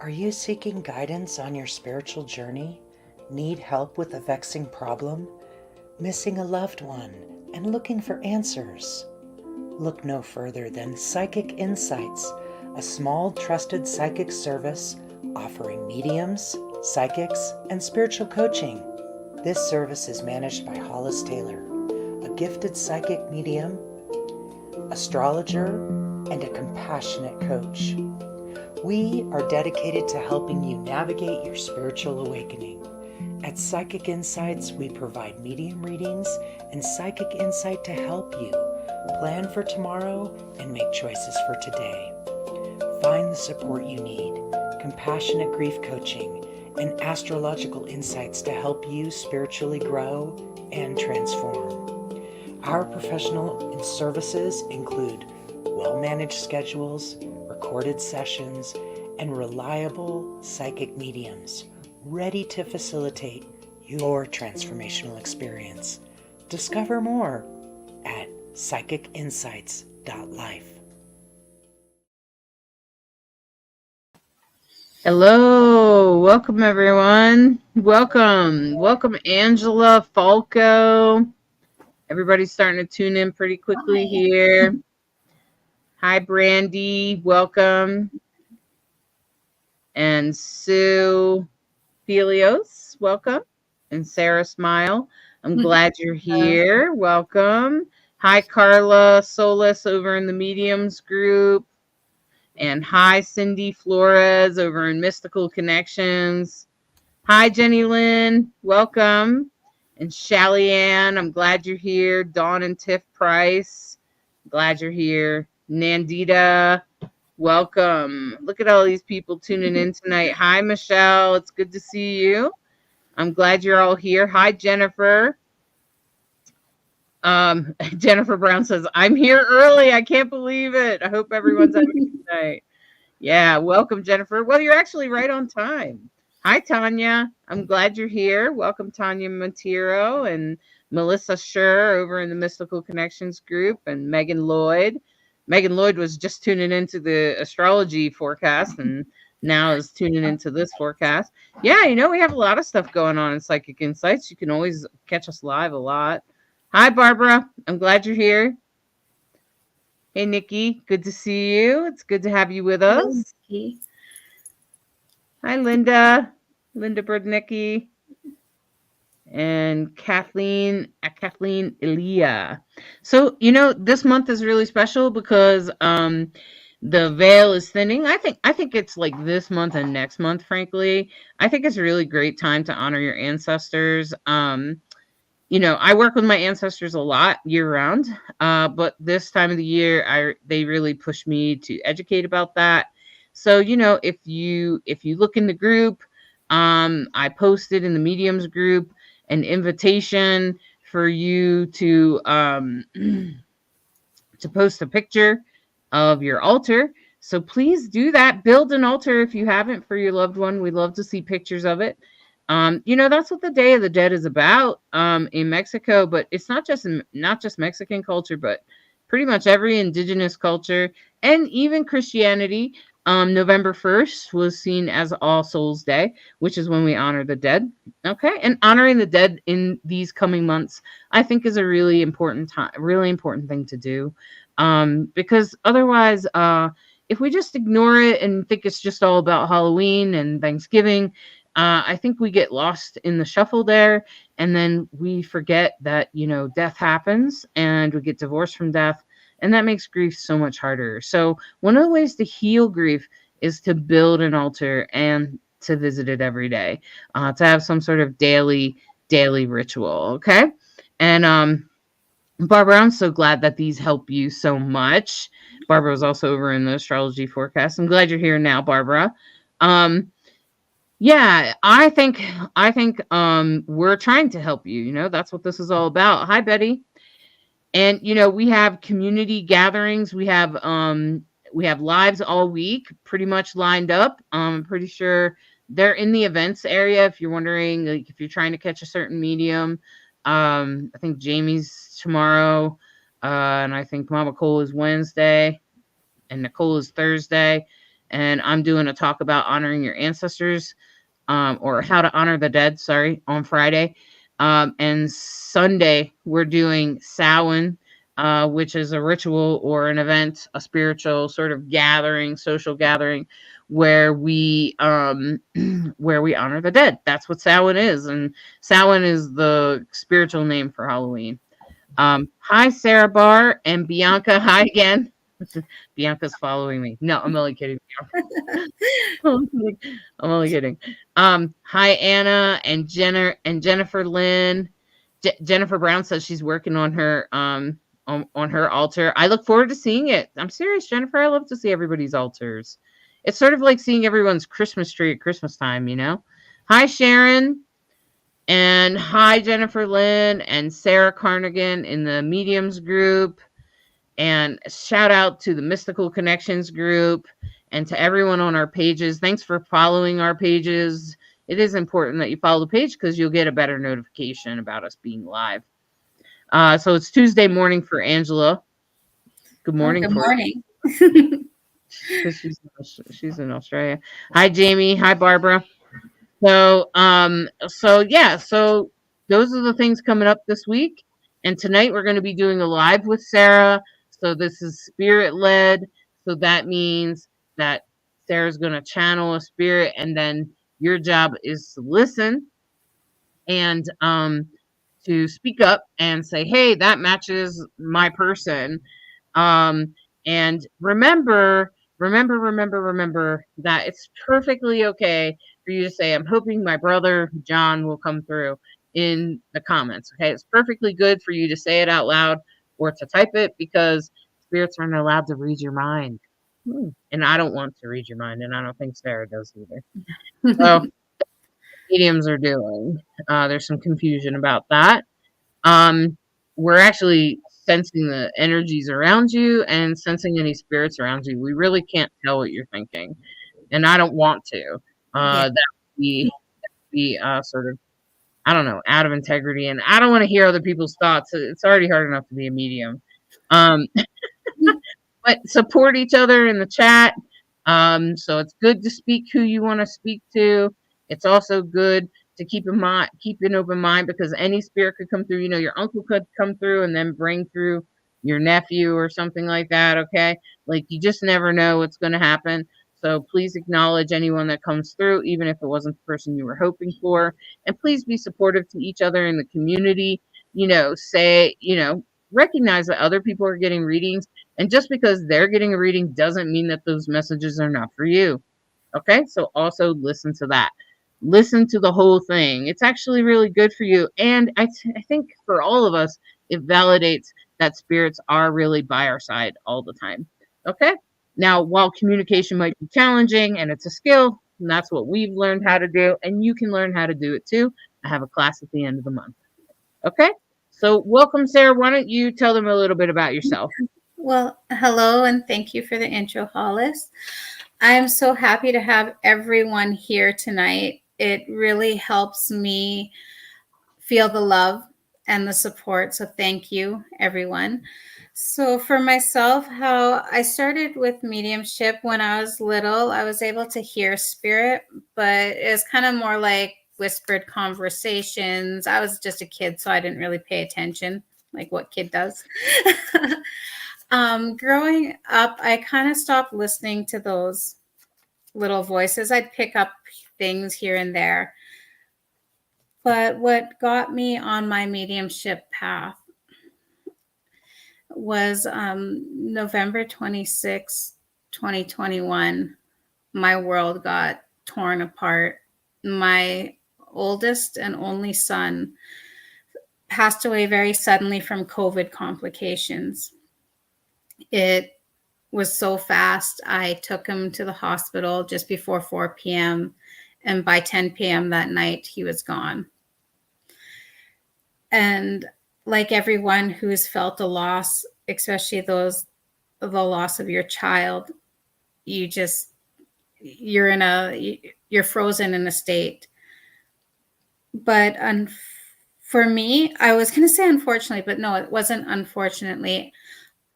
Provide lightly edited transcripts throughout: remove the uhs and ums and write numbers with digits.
Are you seeking guidance on your spiritual journey? Need help with a vexing problem? Missing a loved one and looking for answers? Look no further than Psychic Insights, a small trusted psychic service offering mediums, psychics, and spiritual coaching. This service is managed by Hollis Taylor, a gifted psychic medium, astrologer, and a compassionate coach. We are dedicated to helping you navigate your spiritual awakening. At Psychic Insights, we provide medium readings and psychic insight to help you plan for tomorrow and make choices for today. Find the support you need, compassionate grief coaching, and astrological insights to help you spiritually grow and transform. Our professional services include well-managed schedules, recorded sessions, and reliable psychic mediums ready to facilitate your transformational experience. Discover more at psychicinsights.life. Hello, welcome everyone. Welcome Angela, Falco. Everybody's starting to tune in pretty quickly here. Hi Brandy, welcome. And Sue Helios, welcome. And Sarah Smile, I'm glad you're here. Welcome. Hi Carla Solis over in the Mediums group. And hi, Cindy Flores over in Mystical Connections. Hi, Jenny Lynn. Welcome. And Shelly Ann, I'm glad you're here. Dawn and Tiff Price, glad you're here. Nandita, welcome. Look at all these people tuning in tonight. Hi, Michelle. It's good to see you. I'm glad you're all here. Hi, Jennifer. Jennifer Brown says, I'm here early. I can't believe it. I hope everyone's having a good night. Yeah, welcome, Jennifer. Well, you're actually right on time. Hi, Tanya. I'm glad you're here. Welcome, Tanya Montero and Melissa Scher over in the Mystical Connections group, and Megan Lloyd. Megan Lloyd was just tuning into the astrology forecast and now is tuning into this forecast. Yeah, we have a lot of stuff going on in Psychic Insights. You can always catch us live a lot. Hi, Barbara. I'm glad you're here. Hey, Nikki. Good to see you. It's good to have you with us. Hi, Linda. Linda Brodnicki. And Kathleen Elia. So, this month is really special because the veil is thinning. I think it's like this month and next month, frankly. I think it's a really great time to honor your ancestors. I work with my ancestors a lot year round, but this time of the year, they really push me to educate about that. So, if you look in the group, I posted in the mediums group an invitation for you to to post a picture of your altar. So please do that. Build an altar if you haven't for your loved one. We'd love to see pictures of it. That's what the Day of the Dead is about in Mexico, but it's not just Mexican culture, but pretty much every indigenous culture and even Christianity. November 1st was seen as All Souls Day, which is when we honor the dead. Okay. And honoring the dead in these coming months, I think, is a really important thing to do. Because otherwise, if we just ignore it and think it's just all about Halloween and Thanksgiving, I think we get lost in the shuffle there, and then we forget that, death happens and we get divorced from death, and that makes grief so much harder. So one of the ways to heal grief is to build an altar and to visit it every day, to have some sort of daily ritual. Okay. And Barbara, I'm so glad that these help you so much. Barbara was also over in the astrology forecast. I'm glad you're here now, Barbara. Yeah, I think we're trying to help you. That's what this is all about. Hi, Betty. And we have community gatherings. We have lives all week, pretty much lined up. I'm pretty sure they're in the events area. If you're wondering, like, if you're trying to catch a certain medium, I think Jamie's tomorrow, and I think Mama Cole is Wednesday, and Nicole is Thursday. and I'm doing a talk about honoring your ancestors, or how to honor the dead, sorry, on Friday. And Sunday, we're doing Samhain, which is a ritual or an event, a spiritual sort of gathering, social gathering, where we where we honor the dead. That's what Samhain is, and Samhain is the spiritual name for Halloween. Hi, Sarah Barr and Bianca. Hi again. Bianca's following me. No, I'm only kidding. I'm only kidding. Hi Anna and Jennifer Lynn. Jennifer Brown says she's working on her on her altar. I look forward to seeing it. I'm serious, Jennifer. I love to see everybody's altars. It's sort of like seeing everyone's Christmas tree at Christmas time, you know. Hi Sharon and hi Jennifer Lynn and Sarah Carnigan in the mediums group. And shout out to the Mystical Connections group and to everyone on our pages. Thanks for following our pages. It is important that you follow the page because you'll get a better notification about us being live. So it's Tuesday morning for Angela. Good morning. Good morning. Because she's in Australia. Hi Jamie. Hi Barbara. So so those are the things coming up this week. And tonight we're going to be doing a live with Sarah. So this is spirit led. So that means that Sarah's going to channel a spirit, and then your job is to listen and to speak up and say, hey, that matches my person. And remember that it's perfectly okay for you to say, I'm hoping my brother John will come through in the comments. Okay, it's perfectly good for you to say it out loud or to type it, because spirits aren't allowed to read your mind. And I don't want to read your mind, and I don't think Sarah does either. So mediums are doing. There's some confusion about that. We're actually sensing the energies around you and sensing any spirits around you. We really can't tell what you're thinking, and I don't want to. That would be sort of, I don't know, out of integrity, and I don't want to hear other people's thoughts. It's already hard enough to be a medium. But support each other in the chat. So it's good to speak who you want to speak to. It's also good to keep an open mind, because any spirit could come through. You know, your uncle could come through and then bring through your nephew or something like that. Okay, like you just never know what's going to happen. So please acknowledge anyone that comes through, even if it wasn't the person you were hoping for. And please be supportive to each other in the community. You know, recognize that other people are getting readings. And just because they're getting a reading doesn't mean that those messages are not for you. Okay, so also listen to that. Listen to the whole thing. It's actually really good for you. And I think for all of us, it validates that spirits are really by our side all the time. Okay? Now, while communication might be challenging and it's a skill, and that's what we've learned how to do, and you can learn how to do it too. I have a class at the end of the month. Okay? So welcome, Sarah. Why don't you tell them a little bit about yourself? Well, hello, and thank you for the intro, Hollis. I am so happy to have everyone here tonight. It really helps me feel the love and the support. So thank you, everyone. So for myself, how I started with mediumship when I was little, I was able to hear spirit, but it was kind of more like whispered conversations. I was just a kid, so I didn't really pay attention, like what kid does. Growing up, I kind of stopped listening to those little voices. I'd pick up things here and there. But what got me on my mediumship path was November 26, 2021. My world got torn apart. My oldest and only son passed away very suddenly from COVID complications. It was so fast. I took him to the hospital just before 4 p.m. And by 10 p.m. that night, he was gone. And like everyone who's felt a loss, especially the loss of your child, you're frozen in a state. But for me, I was going to say unfortunately, but no, it wasn't unfortunately.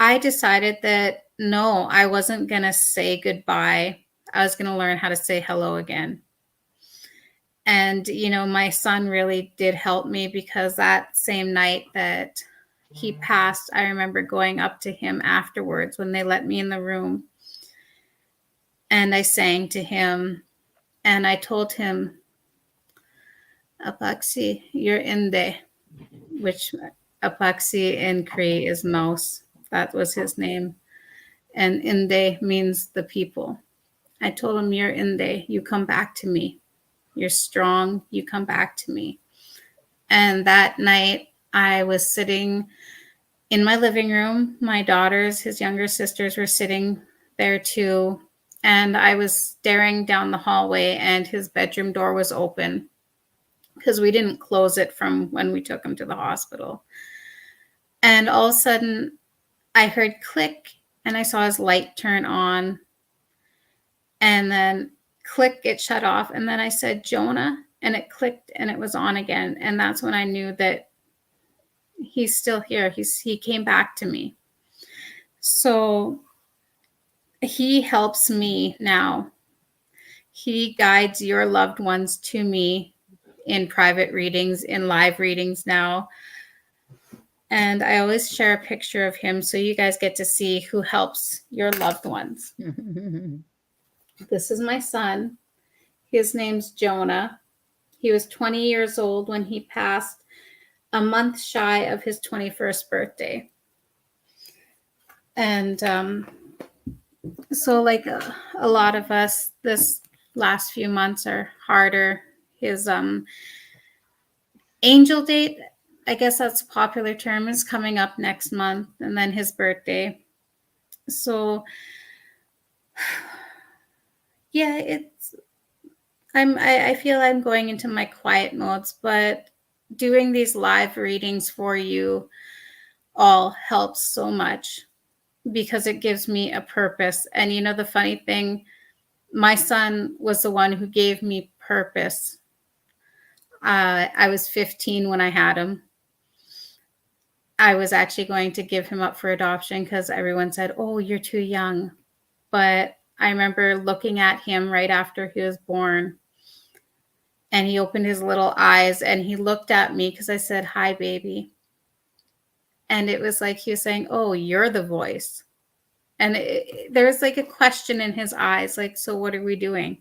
I decided that no, I wasn't going to say goodbye. I was going to learn how to say hello again. And, my son really did help me, because that same night that he passed, I remember going up to him afterwards when they let me in the room. And I sang to him and I told him, Apaksi, you're in there, which Apaksi in Cree is mouse. That was his name. And Inde means the people. I told him, you're Inde, you come back to me. You're strong, you come back to me. And that night I was sitting in my living room. My daughters, his younger sisters, were sitting there too. And I was staring down the hallway and his bedroom door was open, because we didn't close it from when we took him to the hospital. And all of a sudden I heard click and I saw his light turn on, and then click, it shut off. And then I said, Jonah, and it clicked and it was on again. And that's when I knew that he's still here. He came back to me. So he helps me now. He guides your loved ones to me in private readings, in live readings now. And I always share a picture of him so you guys get to see who helps your loved ones. This is my son. His name's Jonah. He was 20 years old when he passed, a month shy of his 21st birthday. And so like a lot of us, this last few months are harder. His angel date, I guess that's a popular term, is coming up next month, and then his birthday. So yeah, I feel I'm going into my quiet modes, but doing these live readings for you all helps so much, because it gives me a purpose. And the funny thing, my son was the one who gave me purpose. I was 15 when I had him. I was actually going to give him up for adoption because everyone said, oh, you're too young. But I remember looking at him right after he was born, and he opened his little eyes and he looked at me because I said, hi, baby. And it was like he was saying, oh, you're the voice. And there was like a question in his eyes, like, so what are we doing?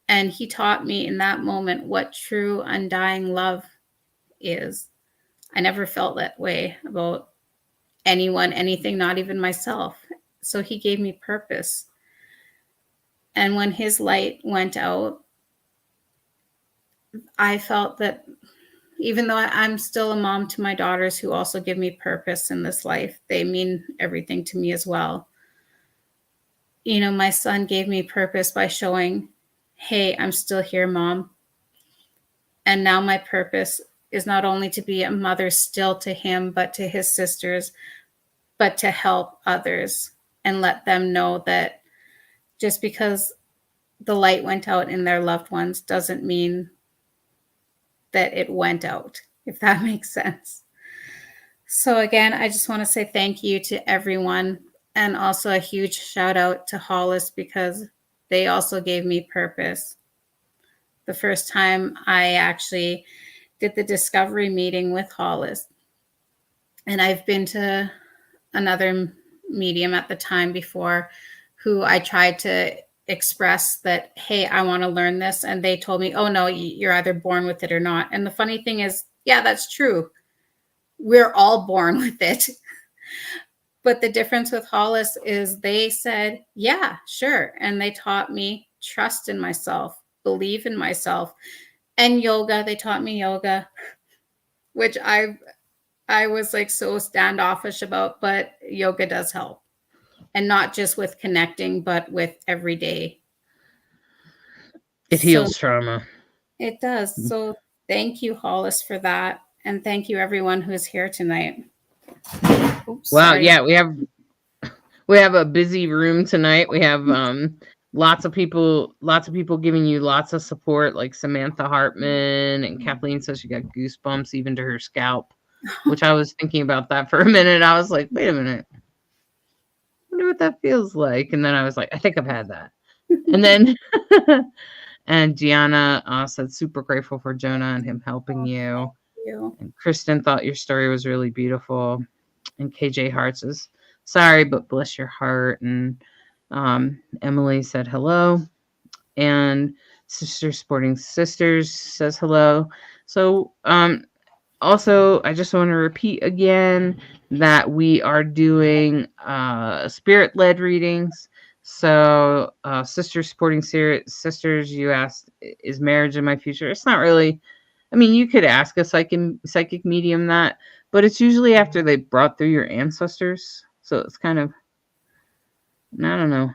And he taught me in that moment what true undying love is. I never felt that way about anyone, anything, not even myself. So he gave me purpose. And when his light went out, I felt that even though I'm still a mom to my daughters who also give me purpose in this life, they mean everything to me as well. My son gave me purpose by showing, hey, I'm still here, Mom. And now my purpose is not only to be a mother still to him, but to his sisters, but to help others and let them know that just because the light went out in their loved ones doesn't mean that it went out, if that makes sense. So again, I just want to say thank you to everyone, and also a huge shout out to Hollis, because they also gave me purpose. The first time I actually did the discovery meeting with Hollis, and I've been to another medium at the time before who I tried to express that, hey, I want to learn this. And they told me, oh, no, you're either born with it or not. And the funny thing is, yeah, that's true. We're all born with it. But the difference with Hollis is they said, yeah, sure. And they taught me trust in myself, believe in myself. And yoga, they taught me yoga, which I was like so standoffish about, but yoga does help. And not just with connecting, but with every day. It heals trauma. It does. So thank you, Hollis, for that. And thank you, everyone who's here tonight. Oops, wow. Sorry. Yeah, we have a busy room tonight. We have lots of people giving you lots of support, like Samantha Hartman, and Kathleen says she got goosebumps even to her scalp, which I was thinking about that for a minute. I was like, wait a minute. I wonder what that feels like. And then I was like, I think I've had that. And then and Gianna said super grateful for Jonah and him helping you. You. And Kristen thought your story was really beautiful. And KJ Hearts is sorry, but bless your heart. And Emily said hello. And Sister Sporting Sisters says hello. So also, I just want to repeat again that we are doing spirit led readings. So, Sisters Supporting Sisters, you asked, is marriage in my future? It's not really. I mean, you could ask a psychic medium that, but it's usually after they brought through your ancestors. So it's kind of, I don't know.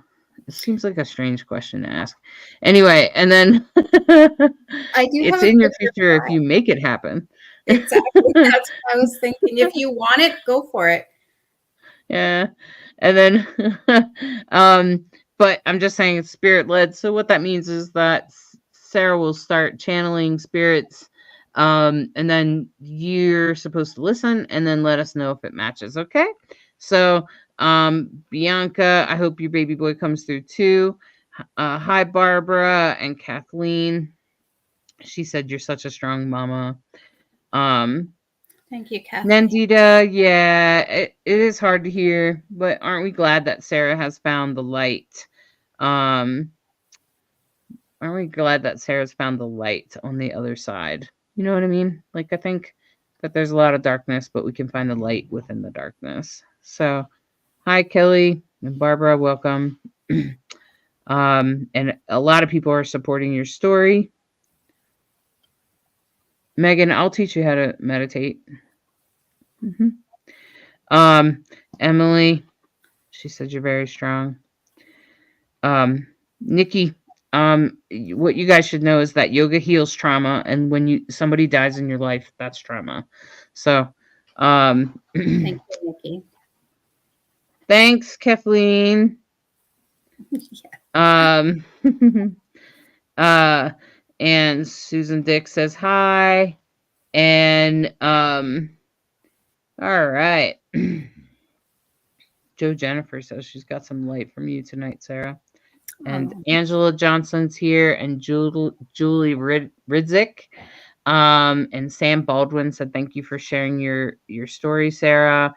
It seems like a strange question to ask. Anyway, and then I do have it's a in your picture future for if you make it happen. exactly. That's what I was thinking. If you want it, go for it. Yeah. And then but I'm just saying it's spirit led. So what that means is that Sarah will start channeling spirits and then you're supposed to listen and then let us know if it matches, okay? So Bianca, I hope your baby boy comes through too. Hi Barbara and Kathleen. She said you're such a strong mama. Thank you, Kathleen. Nandita, yeah, it is hard to hear, but aren't we glad that Sarah has found the light? Um, aren't we glad that Sarah's found the light on the other side? You know what I mean? Like, I think that there's a lot of darkness, but we can find the light within the darkness. So, hi, Kelly and Barbara, welcome. And a lot of people are supporting your story. Megan, I'll teach you how to meditate. Emily, she said you're very strong. Nikki, what you guys should know is that yoga heals trauma, and when somebody dies in your life, that's trauma. So, Thank you, Nikki. thanks, Kathleen. Yeah. And Susan Dick says hi, and all right. Joe Jennifer says she's got some light from you tonight, Sarah. And Angela Johnson's here, and Julie Ridzik. And Sam Baldwin said thank you for sharing your story, Sarah.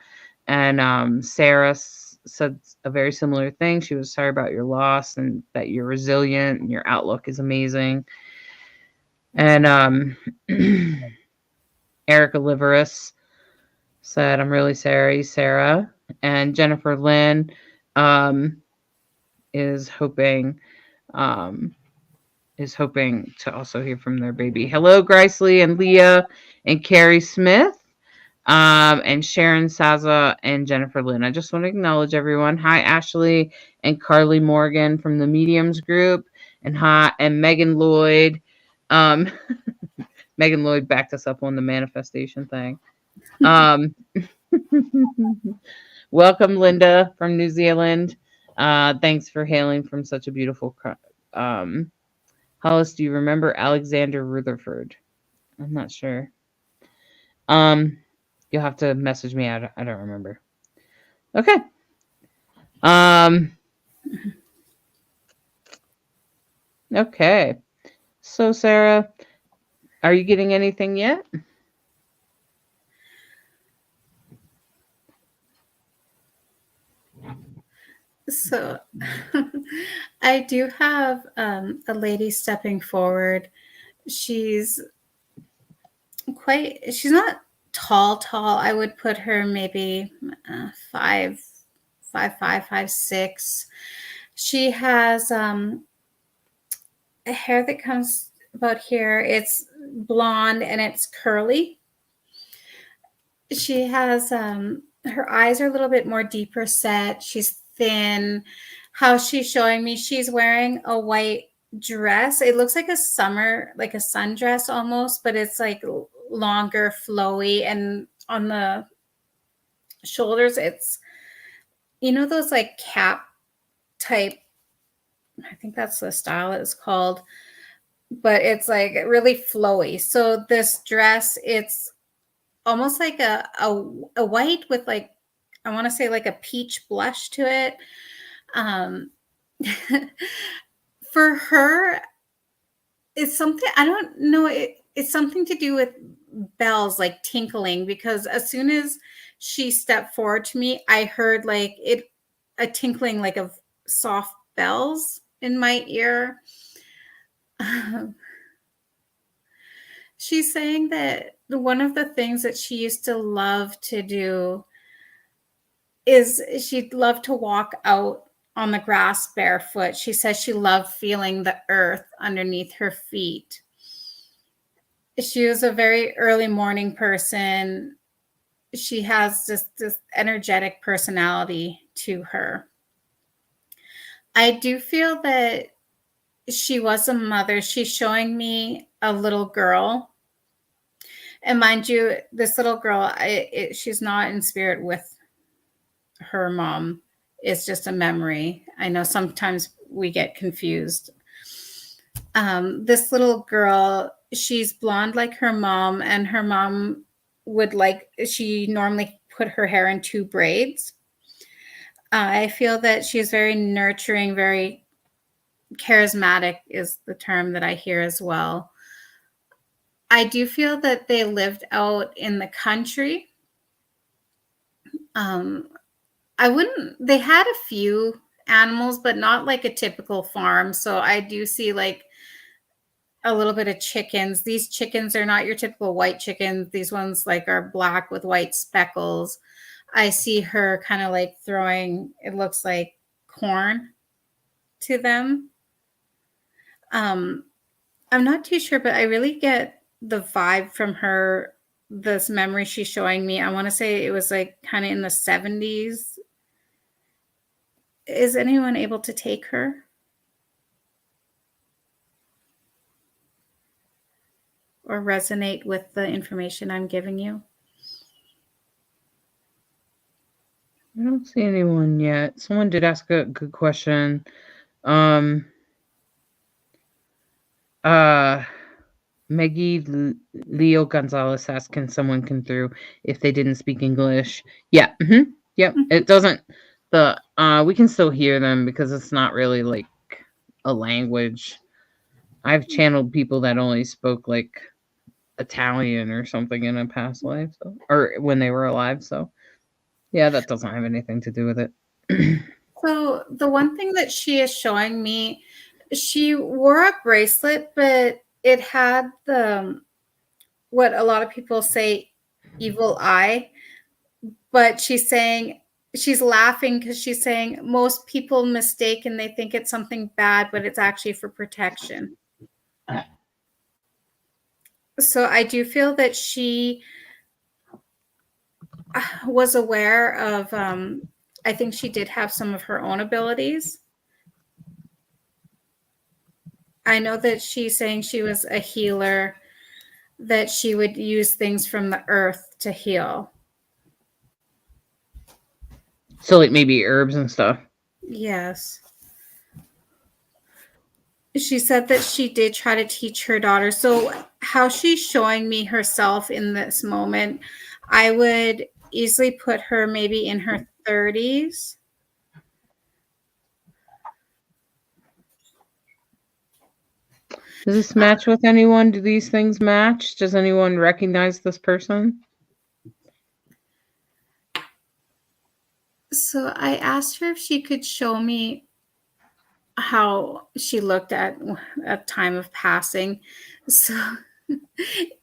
And Sarah said a very similar thing. She was sorry about your loss and that you're resilient and your outlook is amazing. And Erica Liveris said, I'm really sorry, Sarah. And Jennifer Lynn is hoping to also hear from their baby. Hello, Greisley and Leah and Carrie Smith, and Sharon Saza and Jennifer Lynn. I just want to acknowledge everyone. Hi, Ashley and Carly Morgan from the Mediums group, and hi, and Megan Lloyd. Megan Lloyd backed us up on the manifestation thing. Welcome, Linda from New Zealand. Thanks for hailing from such a beautiful Hollis, do you remember Alexander Rutherford? I'm not sure. You'll have to message me. I don't remember. Okay. Okay. So, Sarah, are you getting anything yet? So I do have a lady stepping forward. She's not tall. I would put her maybe 5'5", 5'6". She has a hair that comes about here. It's blonde and it's curly. She has her eyes are a little bit more deeper set. She's thin. How she's showing me, she's wearing a white dress. It looks like a sundress almost, but it's like longer, flowy, and on the shoulders, it's those like cap type. I think that's the style it's called, but it's like really flowy. So this dress, it's almost like a white with like, I want to say like a peach blush to it. For her, it's something, I don't know, it's something to do with bells, like tinkling, because as soon as she stepped forward to me, I heard like a tinkling like of soft bells in my ear. She's saying that one of the things that she used to love to do is she'd love to walk out on the grass barefoot. She says she loved feeling the earth underneath her feet. She was a very early morning person. She has just this energetic personality to her. I do feel that she was a mother. She's showing me a little girl. And mind you, this little girl, she's not in spirit with her mom. It's just a memory. I know sometimes we get confused. This little girl, she's blonde like her mom, and her mom she normally put her hair in 2 braids. I feel that she's very nurturing, very charismatic is the term that I hear as well. I do feel that they lived out in the country. They had a few animals, but not like a typical farm. So I do see like a little bit of chickens. These chickens are not your typical white chickens. These ones like are black with white speckles. I see her kind of like throwing, it looks like corn to them. I'm not too sure, but I really get the vibe from her, this memory she's showing me. I want to say it was like kind of in the 70s. Is anyone able to take her? Or resonate with the information I'm giving you? I don't see anyone yet. Someone did ask a good question. Maggie Leo Gonzalez asked, can someone come through if they didn't speak English? Yeah. Yep. It doesn't, we can still hear them because it's not really like a language. I've channeled people that only spoke like Italian or something in a past life, or when they were alive. So yeah, that doesn't have anything to do with it. So the one thing that she is showing me, she wore a bracelet, but it had what a lot of people say, evil eye. But she's laughing because she's saying most people mistake and they think it's something bad, but it's actually for protection. So I do feel that she was aware of, I think she did have some of her own abilities. I know that she's saying she was a healer, that she would use things from the earth to heal. So like maybe herbs and stuff. Yes. She said that she did try to teach her daughter. So how she's showing me herself in this moment, I would easily put her maybe in her 30s. Does this match with anyone? Do these things match? Does anyone recognize this person? So I asked her if she could show me how she looked at a time of passing. So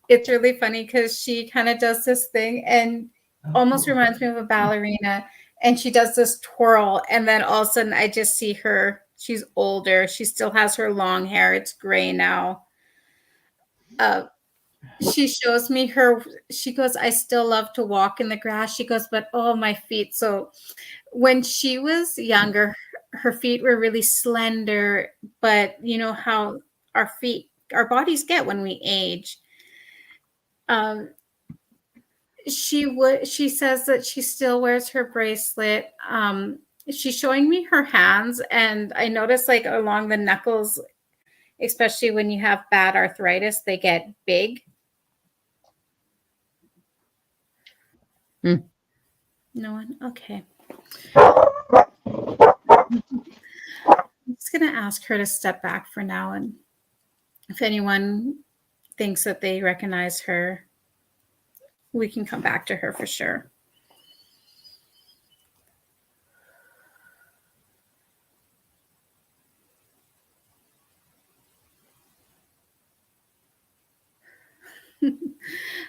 it's really funny because she kind of does this thing and almost reminds me of a ballerina. And she does this twirl. And then all of a sudden I just see her. She's older. She still has her long hair. It's gray now. She shows me her. She goes, I still love to walk in the grass. She goes, but oh, my feet. So when she was younger, her feet were really slender, but you know how our bodies get when we age. She says that she still wears her bracelet. She's showing me her hands, and I notice like along the knuckles, especially when you have bad arthritis, they get big. No one? Okay. I'm just going to ask her to step back for now. And if anyone thinks that they recognize her, we can come back to her for sure.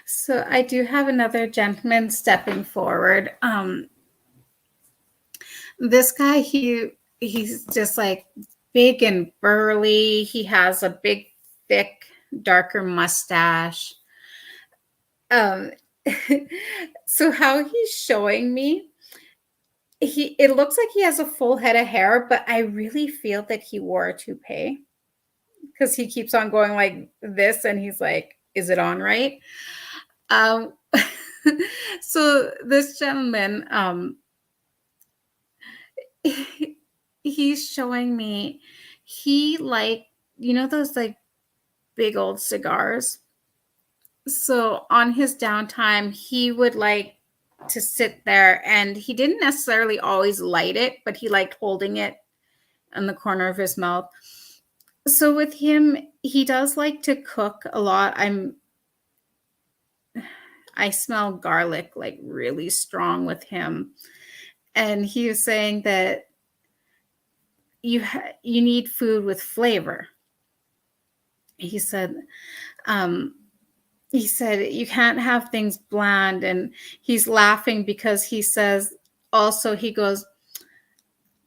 So I do have another gentleman stepping forward. This guy, he's just like big and burly. He has a big, thick, darker mustache. So how he's showing me, it looks like he has a full head of hair, but I really feel that he wore a toupee because he keeps on going like this, and he's like, "Is it on right?" So this gentleman, he's showing me, he like, those like big old cigars. So on his downtime, he would like to sit there, and he didn't necessarily always light it, but he liked holding it in the corner of his mouth. So with him, he does like to cook a lot. I smell garlic like really strong with him. And he was saying that you need food with flavor. He said you can't have things bland. And he's laughing because he says also, he goes,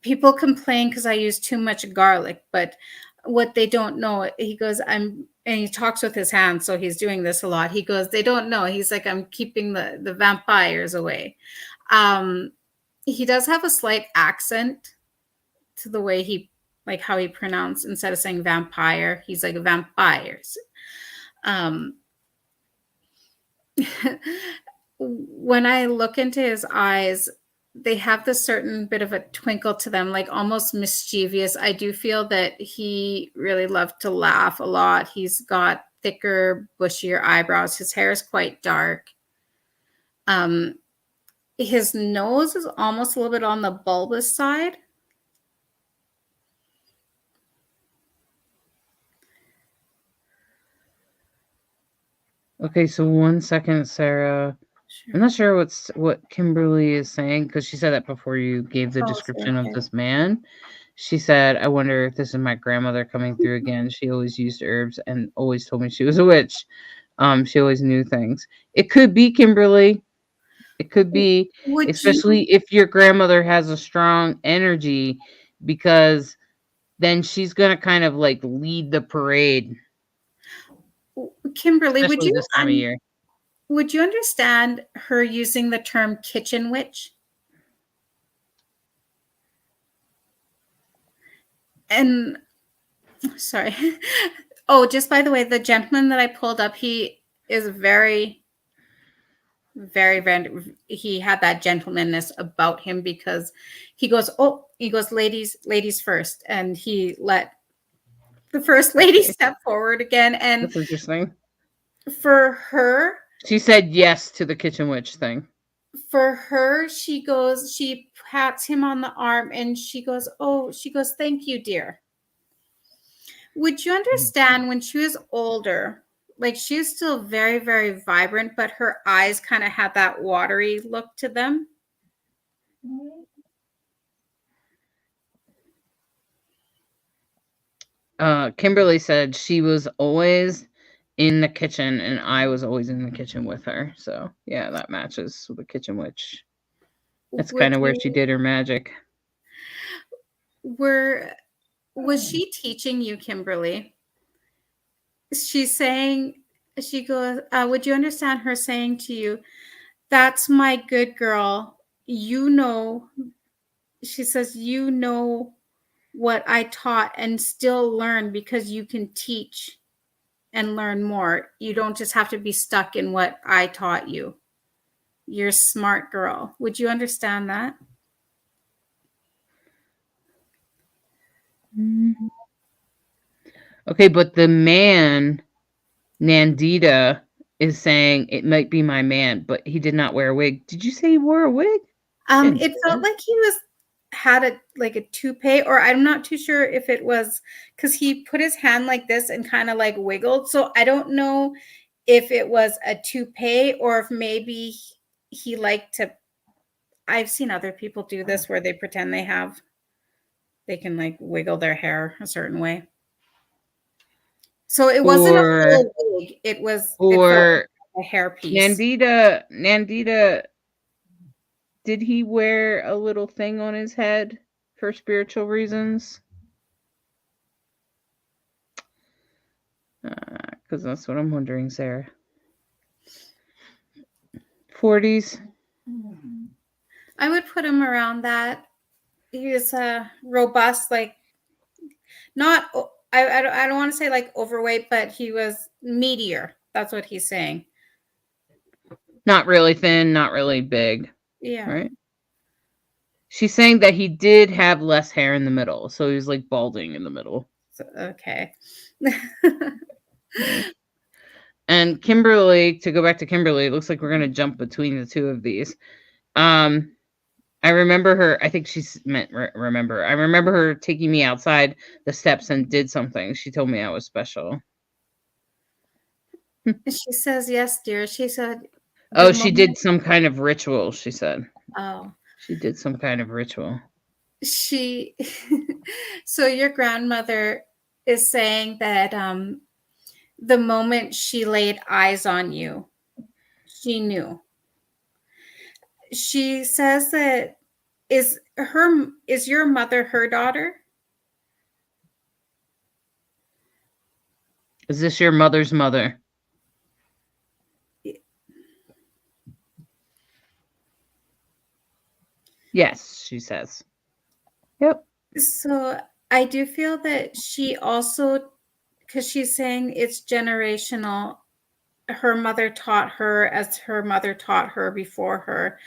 people complain because I use too much garlic, but what they don't know, he goes, and he talks with his hands, so he's doing this a lot. He goes, they don't know. He's like, I'm keeping the vampires away. He does have a slight accent to the way he, like how he pronounced, instead of saying vampire, he's like vampires. When I look into his eyes, they have this certain bit of a twinkle to them, like almost mischievous. I do feel that he really loved to laugh a lot. He's got thicker, bushier eyebrows. His hair is quite dark. His nose is almost a little bit on the bulbous side. Okay, so 1 second, Sarah. Sure. I'm not sure what Kimberly is saying, because she said that before you gave the description of this man. She said, I wonder if this is my grandmother coming through again. She always used herbs and always told me she was a witch. She always knew things. It could be Kimberly. It could be, especially if your grandmother has a strong energy, because then she's going to kind of like lead the parade. Kimberly, especially this time of year. Would you understand her using the term kitchen witch? And sorry. Oh, just by the way, the gentleman that I pulled up, he is very, very, very, he had that gentlemanness about him, because he goes, ladies first. And he let the first lady step forward again. And that's interesting. For her, she said yes to the kitchen witch thing. For her, she pats him on the arm, and she goes, thank you, dear. Would you understand when she was older, like she was still very, very vibrant, but her eyes kind of had that watery look to them? Kimberly said she was always in the kitchen, and I was always in the kitchen with her. So yeah, that matches with the kitchen witch. That's kind of where she did her magic. Was she teaching you, Kimberly? She's saying, she goes, would you understand her saying to you, that's my good girl. She says, what I taught and still learn, because you can teach and learn more. You don't just have to be stuck in what I taught you. You're a smart girl. Would you understand that? Okay, but the man, Nandita, is saying it might be my man, but he did not wear a wig. Did you say he wore a wig? It felt like he was had a toupee, or I'm not too sure if it was because he put his hand like this and kind of like wiggled. So I don't know if it was a toupee or if maybe he liked to. I've seen other people do this where they pretend they can like wiggle their hair a certain way. So it wasn't a Or full wig. It felt or like a hairpiece. Nandita, did he wear a little thing on his head for spiritual reasons? Because that's what I'm wondering, Sarah. 40s. I would put him around that. He was robust, like not. I don't want to say like overweight, but he was meatier. That's what he's saying. Not really thin, not really big. Yeah. Right? She's saying that he did have less hair in the middle, so he was like balding in the middle. So, okay. Right. And Kimberly, to go back to Kimberly, it looks like we're going to jump between the two of these. I remember her, I think she's meant remember. I remember her taking me outside the steps and did something. She told me I was special. She says, yes, dear. She said, oh, she did some kind of ritual, she said. Oh. She did some kind of ritual. So your grandmother is saying that the moment she laid eyes on you, she knew. She says that is your mother her daughter? Is this your mother's mother? Yes, she says. Yep. So I do feel that she also, because she's saying it's generational, her mother taught her as her mother taught her before her.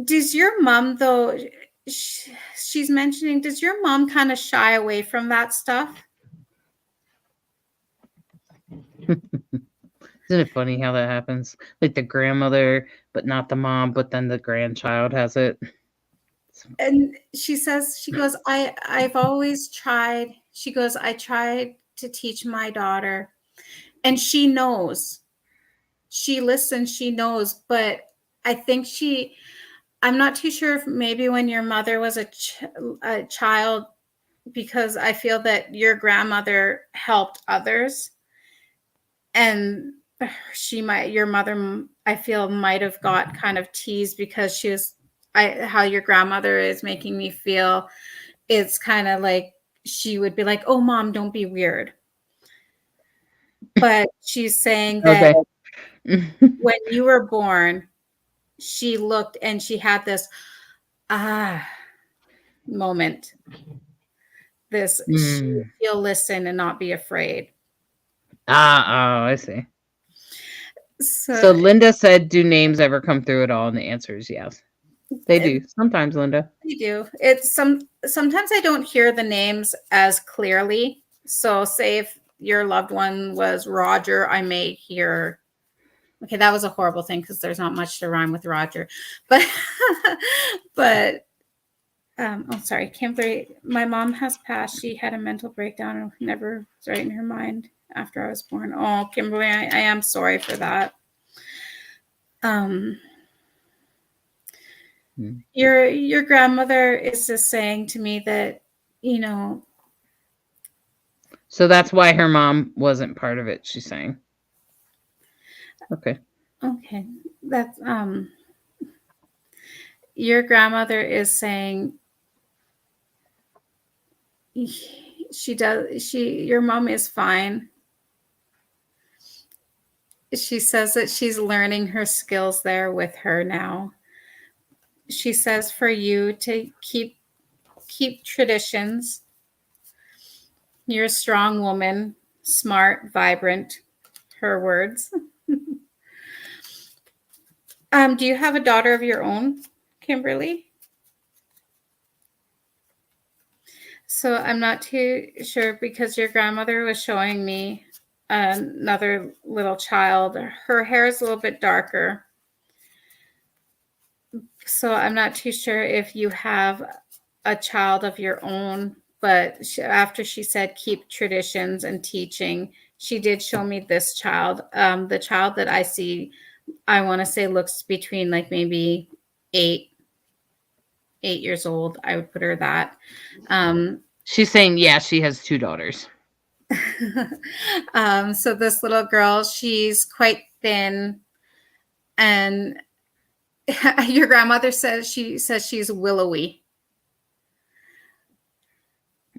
Does your mom, though, she's mentioning, does your mom kind of shy away from that stuff? Isn't it funny how that happens? Like the grandmother, but not the mom, but then the grandchild has it. And she goes, I've always tried. She goes, I tried to teach my daughter. And she knows. She listens, she knows. But I think I'm not too sure if maybe when your mother was a child, because I feel that your grandmother helped others. And your mother, I feel, might have got kind of teased because she was, how your grandmother is making me feel. It's kind of like she would be like, oh, Mom, don't be weird. But she's saying that when you were born, she looked and she had this moment. She'll listen and not be afraid. Oh, I see. So Linda said, do names ever come through at all? And the answer is yes. They do. Sometimes, Linda. They do. Sometimes I don't hear the names as clearly. So say if your loved one was Roger, I may hear, okay, that was a horrible thing because there's not much to rhyme with Roger. But sorry, Kimberly, my mom has passed. She had a mental breakdown and never was right in her mind after I was born. Oh, Kimberly, I am sorry for that. Your grandmother is just saying to me that, so that's why her mom wasn't part of it, she's saying. Okay. That's your grandmother is saying your mom is fine. She says that she's learning her skills there with her now. She says for you to keep traditions. You're a strong woman, smart, vibrant, her words. Do you have a daughter of your own, Kimberly? So I'm not too sure because your grandmother was showing me another little child. Her hair is a little bit darker. So I'm not too sure if you have a child of your own, but after she said keep traditions and teaching, she did show me this child. The child that I see, I want to say looks between like maybe 8 years old. I would put her that. She's saying, yeah, she has 2 daughters. So this little girl, she's quite thin, and your grandmother says she's willowy.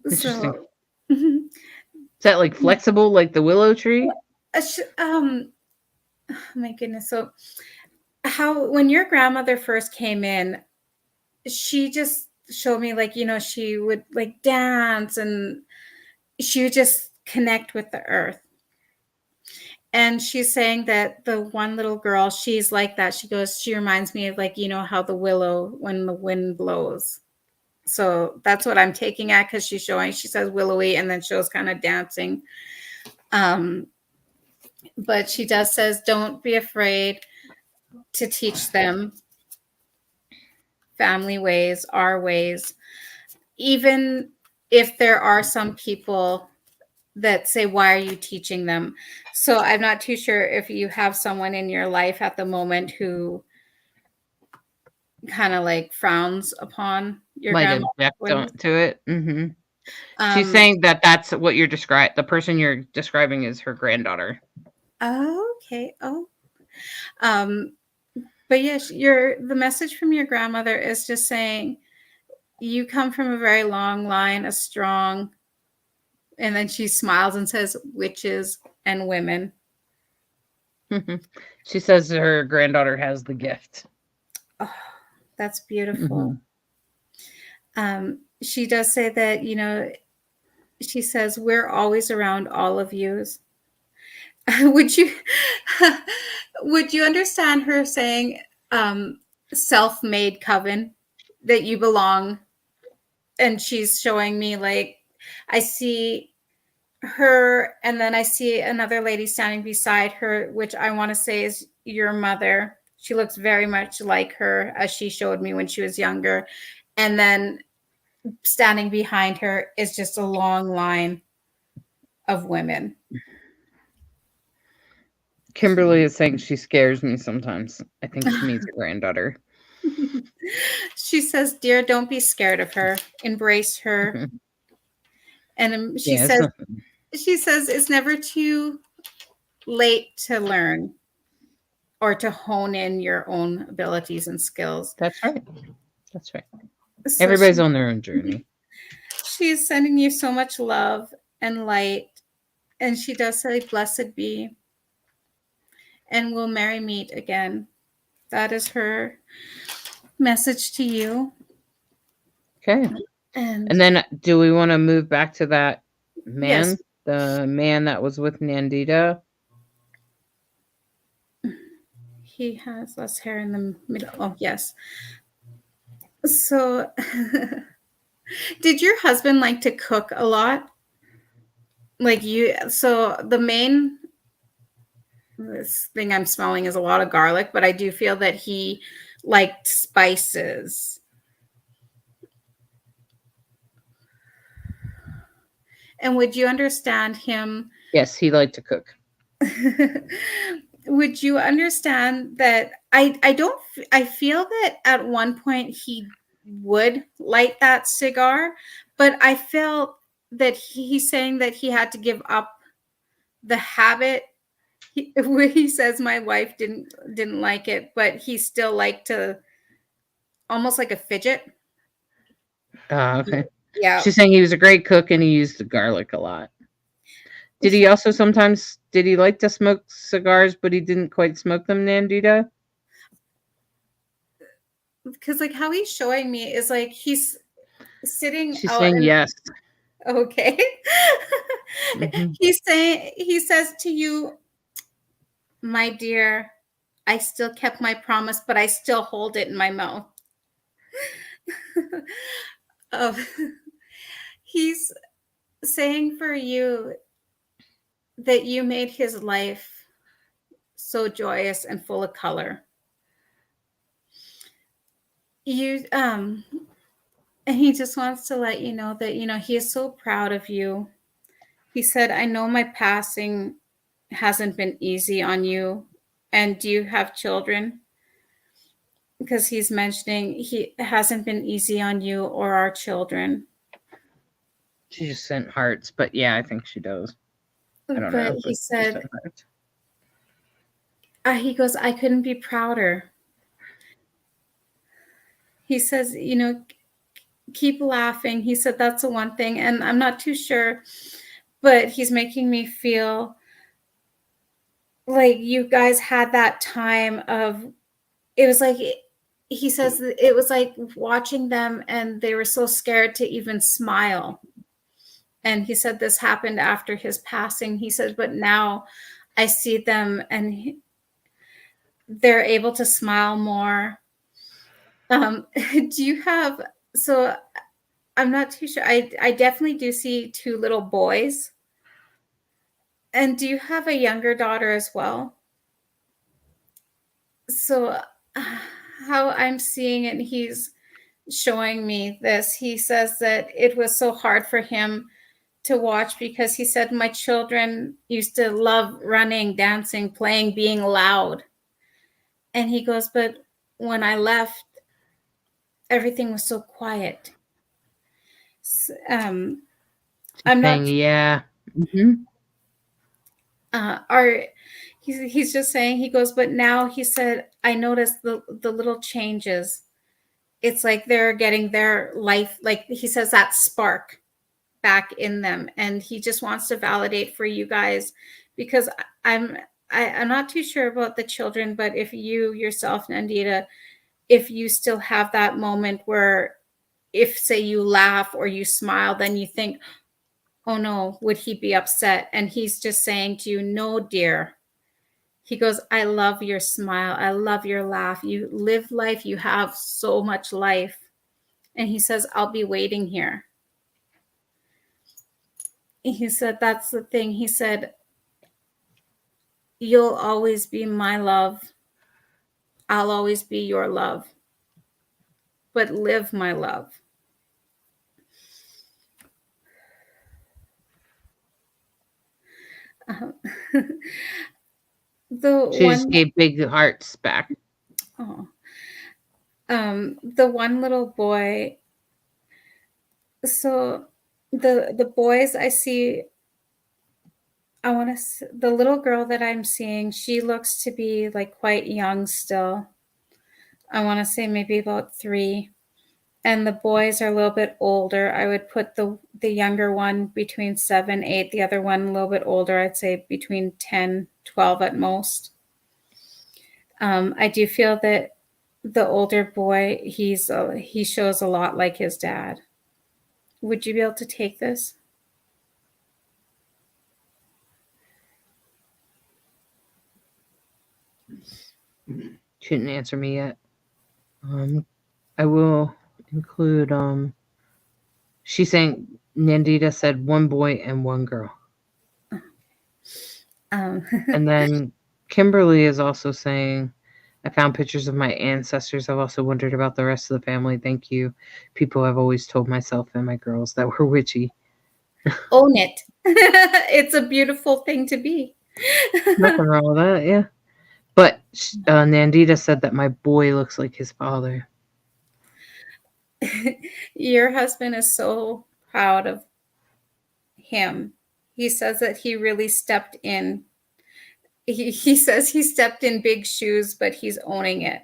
Interesting. So, Is that like flexible, like the willow tree? oh my goodness. So, how when your grandmother first came in, she just showed me like she would like dance and she would just connect with the earth. And she's saying that the one little girl, she's like that. She reminds me of like how the willow when the wind blows. So that's what I'm taking at because she says willowy and then shows kind of dancing. But she does says, don't be afraid to teach them family ways, our ways, even if there are some people that say, why are you teaching them? So I'm not too sure if you have someone in your life at the moment who kind of like frowns upon your Might grandma. object to it. Mm-hmm. She's saying that that's what you're describing. The person you're describing is her granddaughter. Oh, okay. Oh, but yes, the message from your grandmother is just saying you come from a very long line, a strong, and then she smiles and says witches and women. She says her granddaughter has the gift. Oh, that's beautiful. She does say that, she says, we're always around all of yous. Would you understand her saying self-made coven, that you belong? And she's showing me like I see her and then I see another lady standing beside her, which I want to say is your mother. She looks very much like her as she showed me when she was younger. And then standing behind her is just a long line of women. Kimberly is saying she scares me sometimes. I think she means her granddaughter. She says, dear, don't be scared of her. Embrace her. And she says it's never too late to learn or to hone in your own abilities and skills. That's right. That's right. So everybody's on their own journey. She's sending you so much love and light. And she does say, blessed be. And we'll merry meet again. That is her message to you. Okay. And then do we want to move back to that man? Yes. The man that was with Nandita? He has less hair in the middle. Oh, yes. So, did your husband like to cook a lot? Like so the main this thing I'm smelling is a lot of garlic, but I do feel that he liked spices. And would you understand him? Yes, he liked to cook. Would you understand that I feel that at one point he would light that cigar, but I felt that he's saying that he had to give up the habit. He says my wife didn't like it, but he still liked to almost like a fidget. Okay. Yeah. She's saying he was a great cook and he used the garlic a lot. Did he like to smoke cigars, but he didn't quite smoke them, Nandita? Because like how he's showing me is like he's sitting. She's saying yes. Okay. Mm-hmm. He says to you, my dear, I still kept my promise, but I still hold it in my mouth. He's saying for you that you made his life so joyous and full of color. you and he just wants to let you know that he is so proud of you. He said, I know my passing hasn't been easy on you. And do you have children? Because he's mentioning he hasn't been easy on you or our children. She just sent hearts, but yeah, I think she does. I don't But know, he but she said, sent hearts. he goes, I couldn't be prouder. He says, keep laughing. He said, that's the one thing. And I'm not too sure, but he's making me feel like you guys had that time of, it was like, he says that it was like watching them and they were so scared to even smile. And he said this happened after his passing. He said, but now I see them and they're able to smile more. Do you have, so I'm not too sure. I definitely do see two little boys. And do you have a younger daughter as well? So how I'm seeing it, he's showing me this. He says that it was so hard for him to watch because he said, my children used to love running, dancing, playing, being loud. And he goes, but when I left, everything was so quiet. I'm not. Yeah. Mm-hmm. He's just saying, he goes, but now he said, I noticed the little changes. It's like they're getting their life, like he says, that spark back in them. And he just wants to validate for you guys, because I'm not too sure about the children, but if you yourself, Nandita, if you still have that moment where if say you laugh or you smile, then you think, oh no, would he be upset? And he's just saying to you, no, dear. He goes, I love your smile. I love your laugh. You live life. You have so much life. And he says, I'll be waiting here. He said, that's the thing. He said, you'll always be my love. I'll always be your love. But live my love. She just gave big hearts back. Oh, the one little boy. So the boys I see, the little girl that I'm seeing, she looks to be like quite young still. I want to say maybe about 3. And the boys are a little bit older. I would put the younger one between 7, 8, the other one a little bit older. I'd say between 10, 12 at most. I do feel that the older boy, he shows a lot like his dad. Would you be able to take this? She didn't answer me yet. I will include she's saying Nandita said one boy and one girl. And then Kimberly is also saying, I found pictures of my ancestors. I've also wondered about the rest of the family. Thank you. People have always told myself and my girls that we're witchy. Own it. It's a beautiful thing to be. Nothing wrong with that, yeah. But Nandita said that my boy looks like his father. Your husband is so proud of him. He says that he really stepped in. He says he stepped in big shoes, but he's owning it.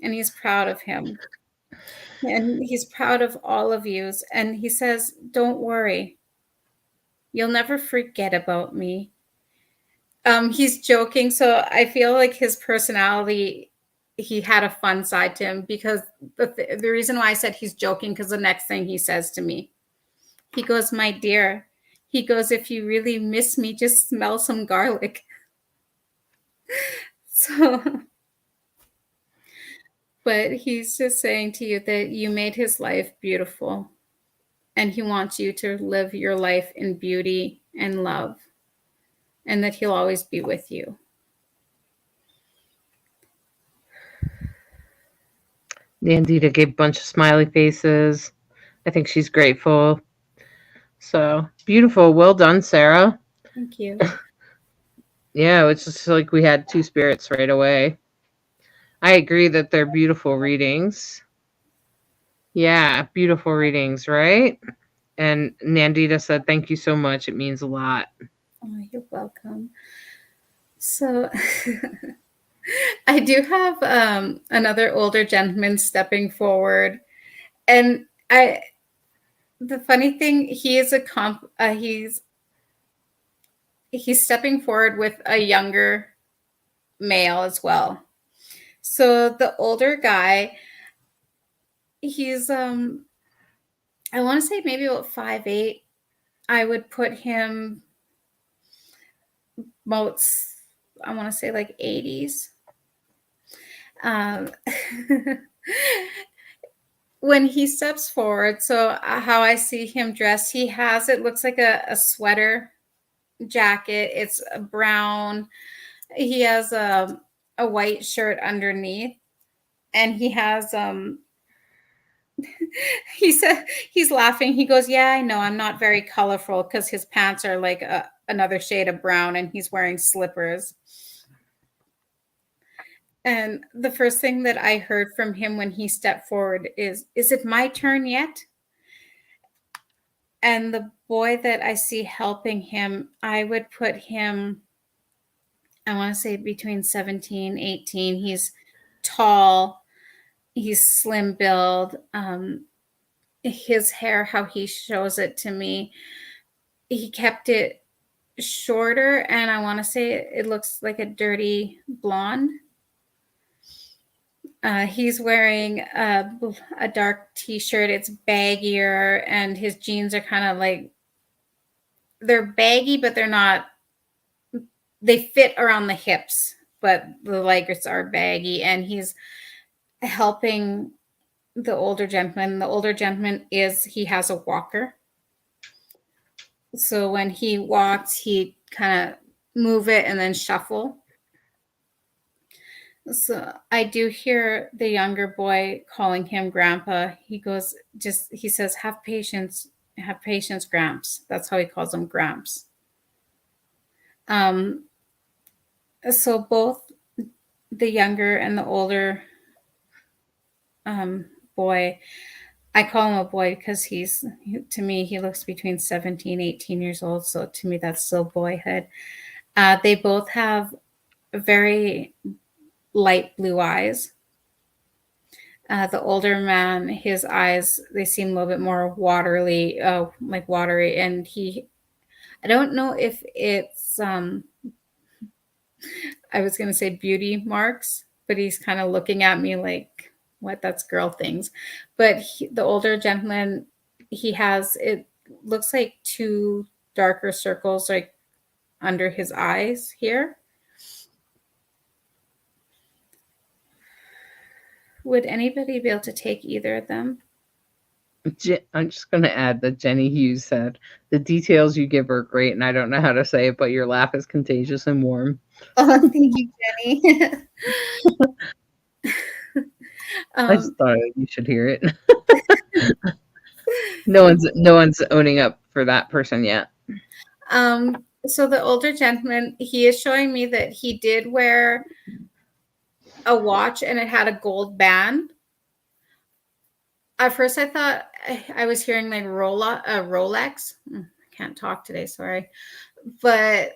And he's proud of him. And he's proud of all of you. And he says, don't worry. You'll never forget about me. He's joking. So I feel like his personality, he had a fun side to him, because the reason why I said he's joking, because the next thing he says to me, he goes, my dear, he goes, if you really miss me, just smell some garlic. So, but he's just saying to you that you made his life beautiful, and he wants you to live your life in beauty and love, and that he'll always be with you. Nandita gave a bunch of smiley faces. I think she's grateful. So beautiful. Well done, Sarah. Thank you. Yeah, it's just like we had two spirits right away. I agree that they're beautiful readings. Yeah, beautiful readings, right? And Nandita said, thank you so much. It means a lot. Oh, you're welcome. So I do have another older gentleman stepping forward, and the funny thing, he is he's stepping forward with a younger male as well. So the older guy, he's I want to say maybe about 5'8". I would put him most, I want to say like 80s. Um, when he steps forward, so how I see him dressed, he has, it looks like a sweater jacket. It's a brown. He has a white shirt underneath, and he has he said, he's laughing. He goes, "Yeah, I know. I'm not very colorful," because his pants are like another shade of brown, and he's wearing slippers. And the first thing that I heard from him when he stepped forward is it my turn yet?" And the boy that I see helping him, I would put him, I want to say between 17, 18. He's tall, he's slim build. His hair, how he shows it to me, he kept it shorter, and I want to say it looks like a dirty blonde. He's wearing a dark t-shirt. It's baggier, and his jeans are kind of like, they're baggy, but they're not, they fit around the hips, but the legs are baggy. And he's helping the older gentleman. The older gentleman he has a walker. So when he walks, he kind of move it and then shuffle. So I do hear the younger boy calling him grandpa. He goes, he says, have patience, Gramps. That's how he calls him, Gramps. So both the younger and the older boy, I call him a boy because to me, he looks between 17, 18 years old. So to me, that's still boyhood. They both have very light blue eyes. The older man, his eyes, they seem a little bit more watery, and I don't know if it's, I was going to say beauty marks, but he's kind of looking at me like, what, that's girl things. But the older gentleman, it looks like two darker circles like under his eyes here. Would anybody be able to take either of them? I'm just going to add that Jenny Hughes said, the details you give are great, and I don't know how to say it, but your laugh is contagious and warm. Oh, thank you, Jenny. I just thought you should hear it. No one's owning up for that person yet. So the older gentleman, he is showing me that he did wear a watch and it had a gold band. At first I thought I was hearing like Rolex. I can't talk today, sorry. But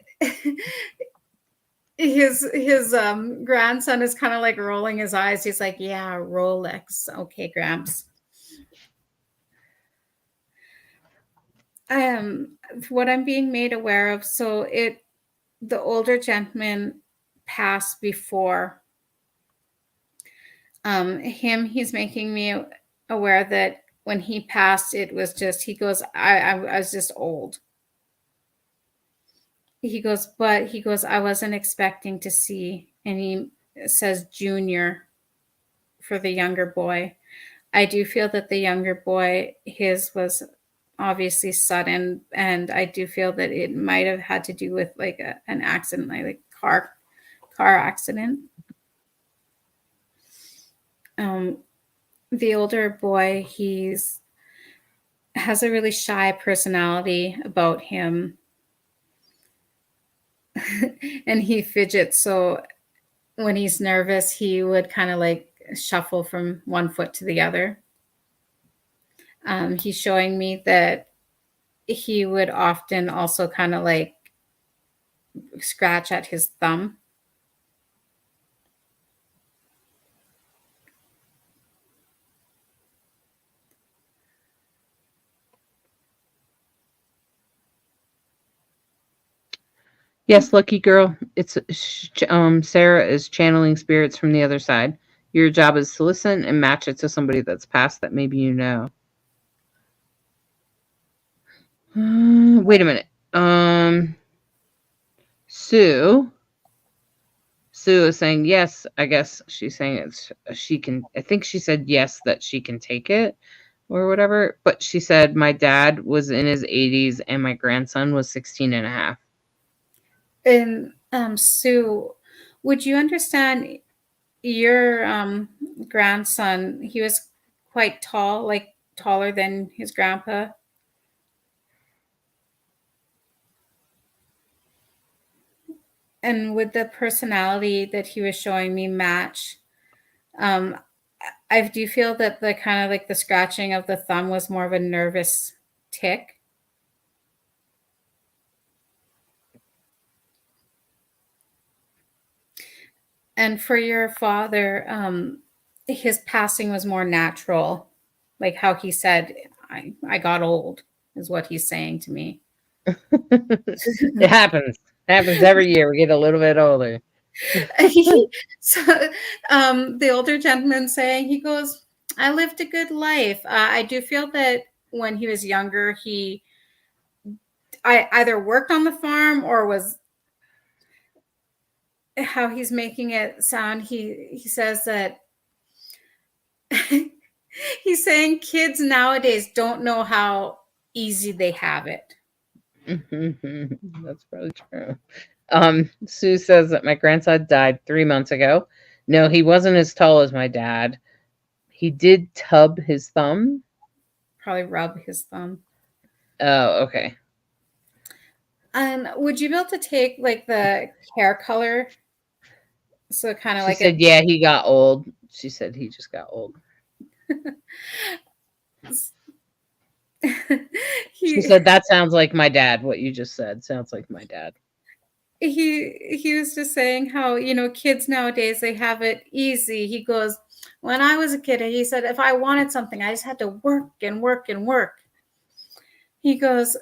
his grandson is kind of like rolling his eyes. He's like, yeah, Rolex. Okay, Gramps. What I'm being made aware of, so the older gentleman passed before he's making me aware that when he passed, it was just, he goes, I was just old. He goes, I wasn't expecting to see, and he says junior for the younger boy. I do feel that the younger boy, his was obviously sudden, and I do feel that it might have had to do with like an accident, like car accident. the older boy, he's has a really shy personality about him. And he fidgets, so when he's nervous, he would kind of like shuffle from one foot to the other. He's showing me that he would often also kind of like scratch at his thumb. Yes, lucky girl. It's Sarah is channeling spirits from the other side. Your job is to listen and match it to somebody that's passed that maybe you know. Wait a minute. Sue. Sue is saying yes. I guess she's saying it's she can. I think she said yes that she can take it or whatever. But she said my dad was in his 80s and my grandson was 16 and a half. And Sue, would you understand your grandson? He was quite tall, like taller than his grandpa. And would the personality that he was showing me match? Um, I do feel that the kind of like the scratching of the thumb was more of a nervous tick. And for your father, his passing was more natural, like how he said, I got old, is what he's saying to me. It happens. It happens every year. We get a little bit older. So the older gentleman saying, he goes, I lived a good life. I do feel that when he was younger, I either worked on the farm or was, how he's making it sound. He says that he's saying kids nowadays don't know how easy they have it. That's probably true. Sue says that my grandson died 3 months ago. No, he wasn't as tall as my dad. He did tub his thumb. Probably rub his thumb. Oh, okay. And would you be able to take like the hair color? So kind of She like said, yeah, he got old. She said he just got old. She said, that sounds like my dad. What you just said sounds like my dad. He was just saying how, kids nowadays, they have it easy. He goes, when I was a kid, he said, if I wanted something, I just had to work and work and work. He goes,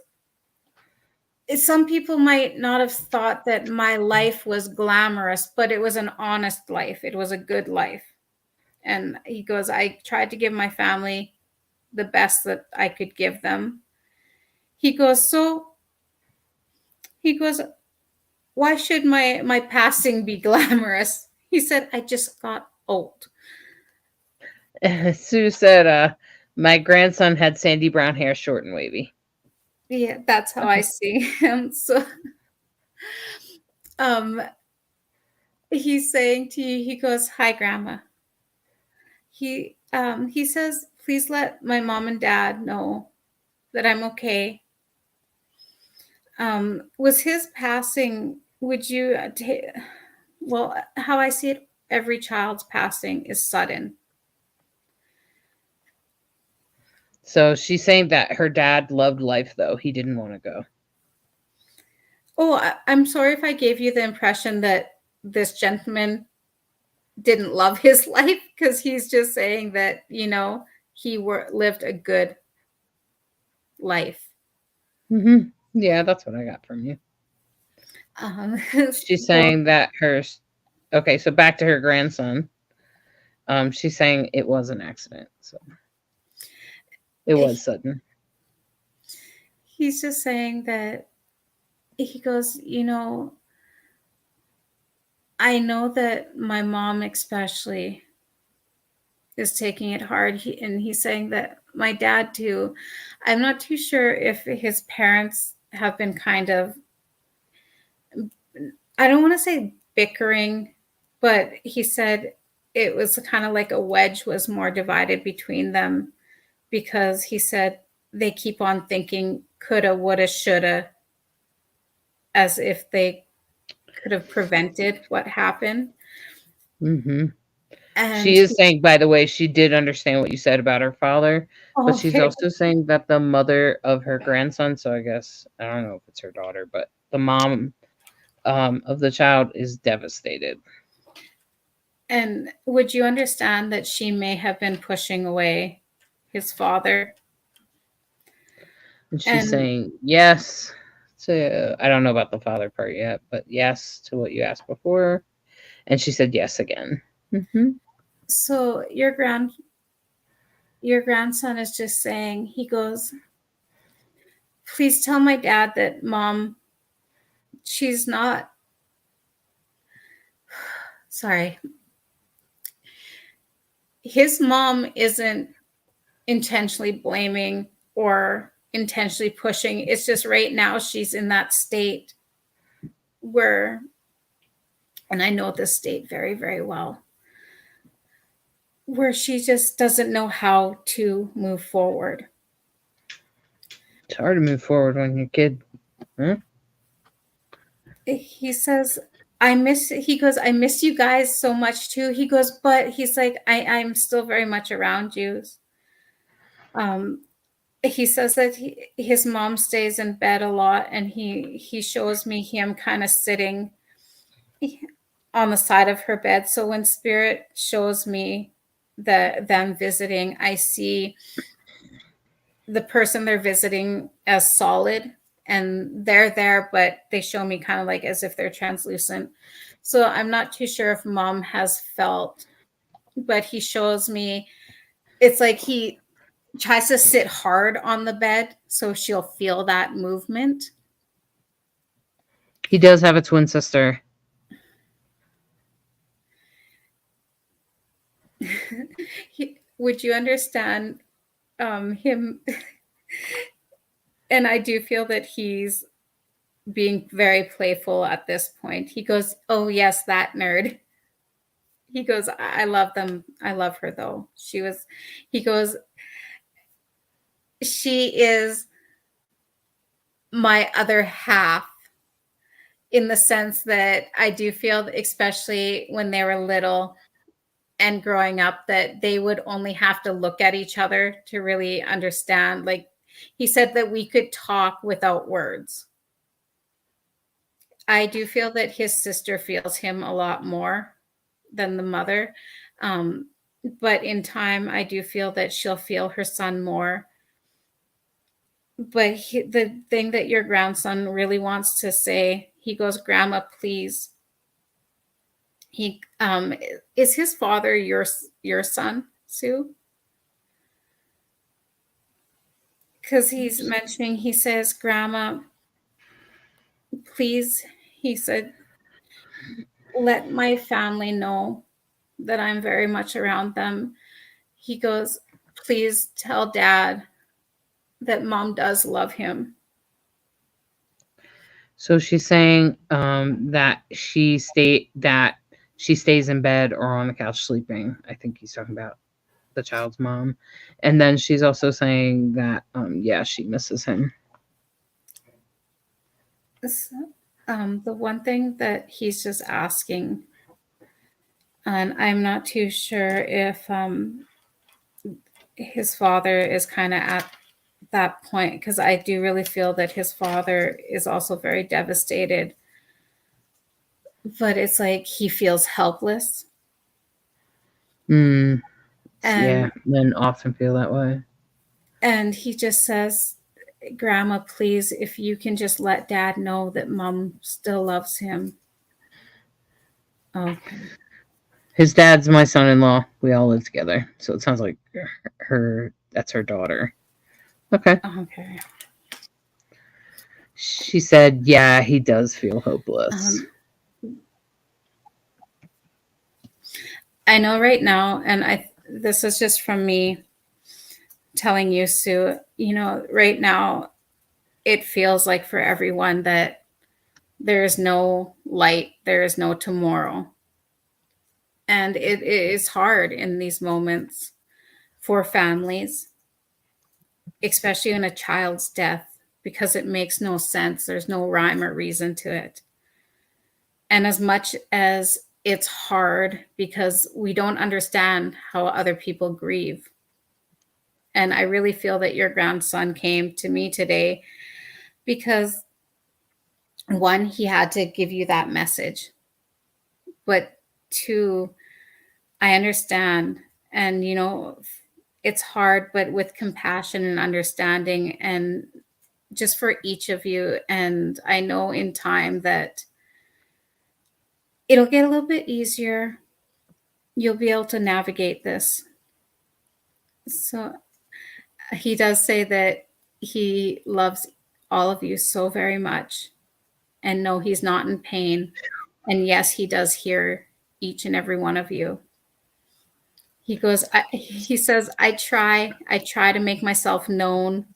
some people might not have thought that my life was glamorous, but it was an honest life. It was a good life. And he goes, I tried to give my family the best that I could give them. He goes, why should my passing be glamorous? He said, I just got old. Sue said, my grandson had sandy brown hair, short and wavy. Yeah, that's how I see him. So he's saying to you, he goes, hi, Grandma. He says, please let my mom and dad know that I'm okay. Was his passing, would you well, how I see it, every child's passing is sudden. So she's saying that her dad loved life, though. He didn't want to go. Oh, I'm sorry if I gave you the impression that this gentleman didn't love his life, because he's just saying that, he lived a good life. Mm-hmm. Yeah, that's what I got from you. She's saying that okay, so back to her grandson. She's saying it was an accident. So it was sudden. He's just saying that, he goes, I know that my mom especially is taking it hard. And he's saying that my dad too. I'm not too sure if his parents have been kind of, I don't want to say bickering, but he said it was kind of like a wedge was more divided between them, because he said they keep on thinking coulda, woulda, shoulda, as if they could have prevented what happened. Hmm. And She is saying, by the way, she did understand what you said about her father, but she's okay. also saying that the mother of her grandson, so I guess I don't know if it's her daughter, but the mom of the child is devastated. And would you understand that she may have been pushing away his father? And she's And saying yes to, I don't know about the father part yet, but yes to what you asked before. And she said yes again. Hmm. so your grandson is just saying, he goes, please tell my dad that mom, she's not, sorry, his mom isn't intentionally blaming or intentionally pushing. It's just right now she's in that state where, and I know this state very, very well, where she just doesn't know how to move forward. It's hard to move forward when your kid. Huh? He says, he goes, I miss you guys so much too. He goes, but he's like, I'm still very much around you. Um, he says that his mom stays in bed a lot, and he shows me him kind of sitting on the side of her bed. So when spirit shows me them visiting, I see the person they're visiting as solid, and they're there, but they show me kind of like as if they're translucent. So I'm not too sure if mom has felt, but he shows me, it's like he tries to sit hard on the bed so she'll feel that movement. He does have a twin sister. Would you understand him? And I do feel that he's being very playful at this point. He goes, oh yes, that nerd. He goes, I love them. I love her though. He goes, she is my other half, in the sense that I do feel, especially when they were little and growing up, that they would only have to look at each other to really understand. Like he said that we could talk without words. I do feel that his sister feels him a lot more than the mother. Um, but in time, I do feel that she'll feel her son more. But the thing that your grandson really wants to say, he goes, Grandma, please. He is his father your son, Sue? Because he's mentioning, he says, Grandma, please, he said, let my family know that I'm very much around them. He goes, please tell Dad that Mom does love him. So she's saying that she stays in bed or on the couch sleeping. I think he's talking about the child's mom. And then she's also saying that yeah, she misses him. The one thing that he's just asking, and I'm not too sure if his father is kind of at that point, because I do really feel that his father is also very devastated, but it's like he feels helpless. Yeah, And men often feel that way. and he just says, Grandma, please, if you can just let Dad know that Mom still loves him. Okay. His dad's my son-in-law. We all live together. So it sounds like that's her daughter. Okay. Okay. She said, yeah, he does feel hopeless. I know right now, and this is just from me telling you, Sue, right now it feels like for everyone that there is no light, there is no tomorrow. And it is hard in these moments for families, especially in a child's death, because it makes no sense. There's no rhyme or reason to it. And as much as it's hard because we don't understand how other people grieve. And I really feel that your grandson came to me today because one, he had to give you that message, but two, I understand. And, it's hard, but with compassion and understanding, and just for each of you. And I know in time that it'll get a little bit easier. You'll be able to navigate this. So he does say that he loves all of you so very much, and no, he's not in pain. And yes, he does hear each and every one of you. He says, I try to make myself known.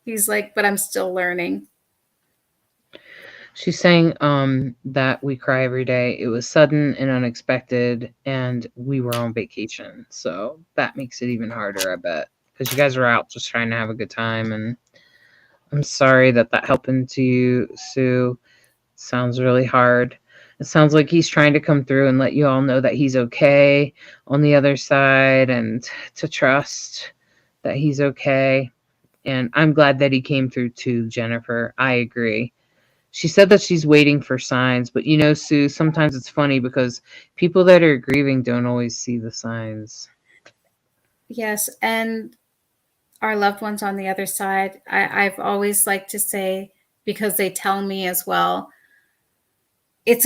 He's like, but I'm still learning. She's saying that we cry every day. It was sudden and unexpected, and we were on vacation. So that makes it even harder, I bet. Because you guys were out just trying to have a good time. And I'm sorry that happened to you, Sue. Sounds really hard. It sounds like he's trying to come through and let you all know that he's okay on the other side, and to trust that he's okay. And I'm glad that he came through too, Jennifer. I agree. She said that she's waiting for signs, but Sue, sometimes it's funny because people that are grieving don't always see the signs. Yes, and our loved ones on the other side, I've always liked to say, because they tell me as well, it's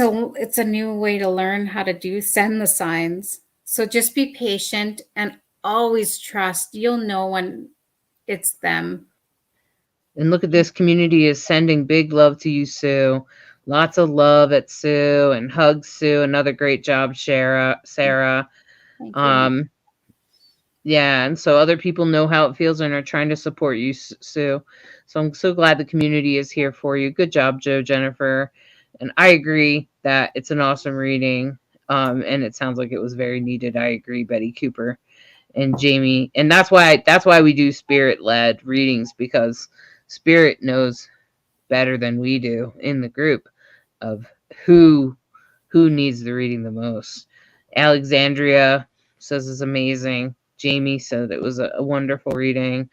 a new way to learn how to send the signs. So just be patient and always trust. You'll know when it's them. And look at this, community is sending big love to you, Sue. Lots of love at Sue, and hugs, Sue. Another great job, Sarah. Thank you. Yeah, and so other people know how it feels and are trying to support you, Sue. So I'm so glad the community is here for you. Good job, Joe, Jennifer. And I agree that it's an awesome reading. And it sounds like it was very needed. I agree, Betty Cooper and Jamie. And that's why we do spirit-led readings, because spirit knows better than we do in the group of who needs the reading the most. Alexandria says it's amazing. Jamie said it was a wonderful reading.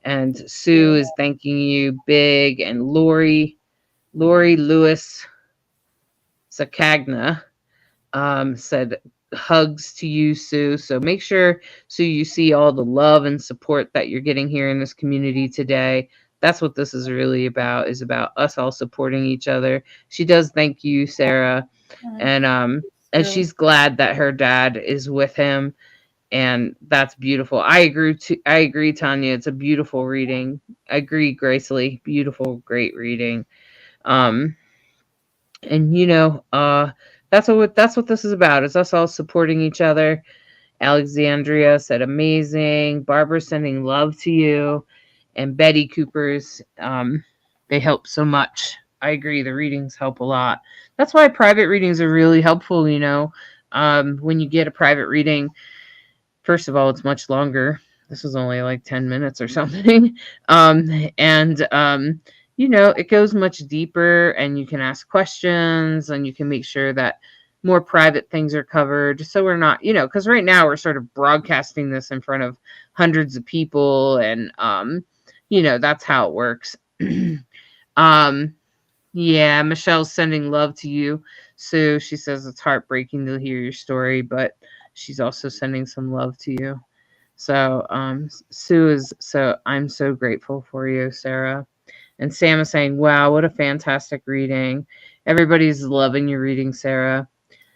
And Sue is thanking you big. And Lori Lewis Sakagna said hugs to you, Sue. So make sure, Sue, you see all the love and support that you're getting here in this community today. That's what this is really about, is about us all supporting each other. She does thank you, Sarah. And she's glad that her dad is with him, and that's beautiful. I agree, Tanya. It's a beautiful reading. I agree, Gracely. Beautiful, great reading. And that's what this is about. Is us all supporting each other. Alexandria said amazing. Barbara sending love to you, and Betty Cooper's they help so much. I agree. The readings help a lot. That's why private readings are really helpful. When you get a private reading, first of all, it's much longer. This was only like 10 minutes or something. It goes much deeper, and you can ask questions, and you can make sure that more private things are covered. So we're not, because right now we're sort of broadcasting this in front of hundreds of people, and, that's how it works. Yeah, Michelle's sending love to you. So she says it's heartbreaking to hear your story, but she's also sending some love to you. So I'm so grateful for you, Sarah. And Sam is saying, wow, what a fantastic reading. Everybody's loving your reading, Sarah.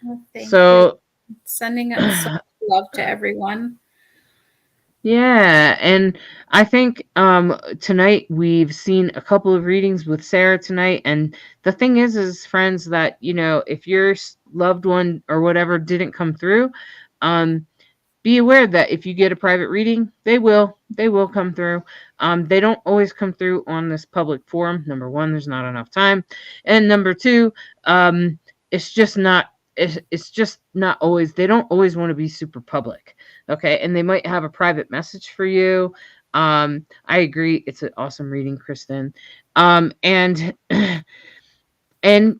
Well, thank you. Sending so much love to everyone. Yeah, and I think tonight we've seen a couple of readings with Sarah tonight, and the thing is friends, that if your loved one or whatever didn't come through, be aware that if you get a private reading, they will come through. They don't always come through on this public forum. Number one, there's not enough time, and number two, it's just not it's just not always, they don't always want to be super public. Okay. And they might have a private message for you. I agree. It's an awesome reading, Kristen. And and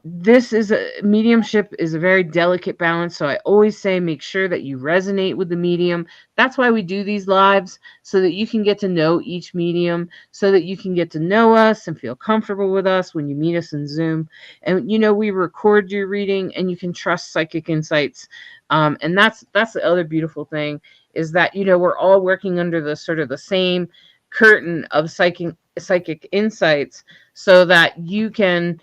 this is a mediumship is a very delicate balance. So I always say make sure that you resonate with the medium. That's why we do these lives, so that you can get to know each medium, so that you can get to know us and feel comfortable with us when you meet us in Zoom. And we record your reading, and you can trust Psychic Insights. And that's the other beautiful thing, is that we're all working under the sort of the same curtain of psychic insights, so that you can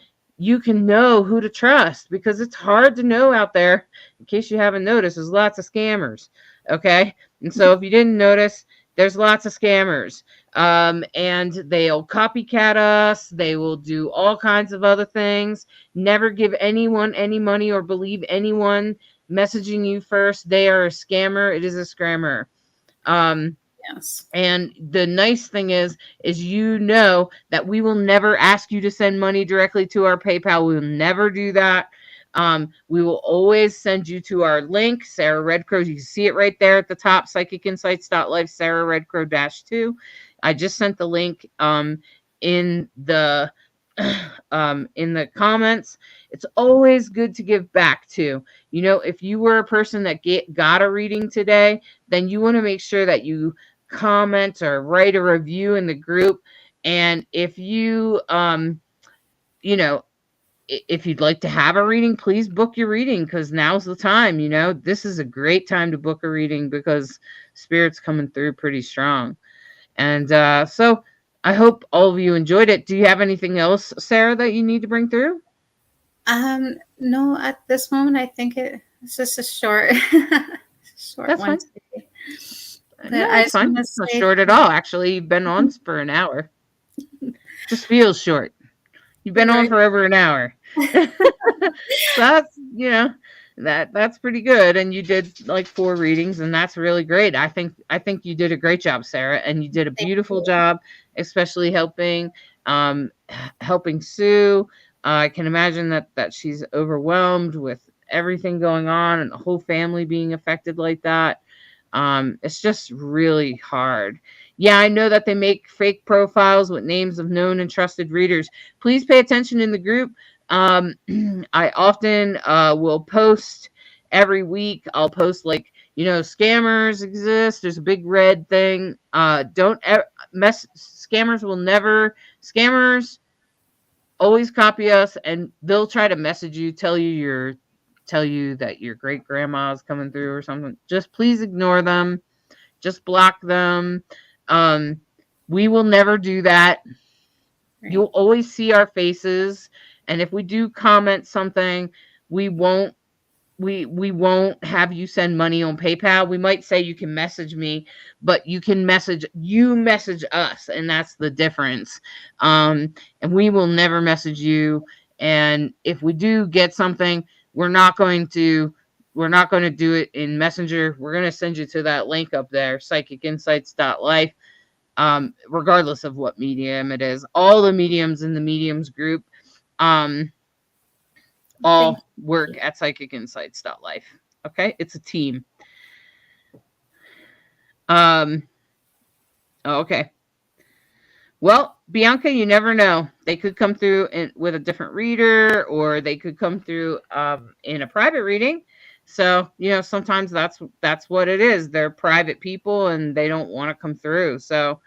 know who to trust, because it's hard to know out there. In case you haven't noticed, there's lots of scammers. Okay. And so if you didn't notice, there's lots of scammers. And they'll copycat us. They will do all kinds of other things. Never give anyone any money, or believe anyone messaging you first. They are a scammer. It is a scammer. Yes. And the nice thing is that we will never ask you to send money directly to our PayPal. We will never do that. We will always send you to our link, Sarah Redcrow. You can see it right there at the top, psychicinsights.life, Sarah Redcrow -2. I just sent the link in the in the comments. It's always good to give back too. If you were a person that got a reading today, then you want to make sure that you comment or write a review in the group. And if you if you'd like to have a reading, please book your reading, because now's the time. This is a great time to book a reading, because Spirit's coming through pretty strong. And so I hope all of you enjoyed it. Do you have anything else, Sarah, that you need to bring through? No, at this moment, I think it's just a short That's one. fine. But No, I it's just fine. want to It's not say, short at all. Actually, you've been on for an hour. Just feels short. You've been on for over an hour. So that's that's pretty good. And you did like 4 readings, and that's really great. I think you did a great job, Sarah, and you did a beautiful job, especially helping Sue. I can imagine that she's overwhelmed with everything going on, and the whole family being affected like that. It's just really hard. Yeah, I know that they make fake profiles with names of known and trusted readers. Please pay attention in the group. I often will post every week. I'll post like, scammers exist. There's a big red thing. Scammers always copy us, and they'll try to message you, tell you that your great grandma is coming through or something. Just please ignore them. Just block them. We will never do that. Right. You'll always see our faces. And if we do comment something, we won't have you send money on PayPal. We might say you can message me, but you message us, and that's the difference. And we will never message you. And if we do get something, we're not going to do it in Messenger. We're going to send you to that link up there, psychicinsights.life. Regardless of what medium it is, all the mediums in the mediums group, all work at psychicinsights.life. Okay, it's a team. Okay. Well, Bianca, you never know. They could come through with a different reader, or they could come through in a private reading. So, sometimes that's what it is. They're private people, and they don't want to come through. So,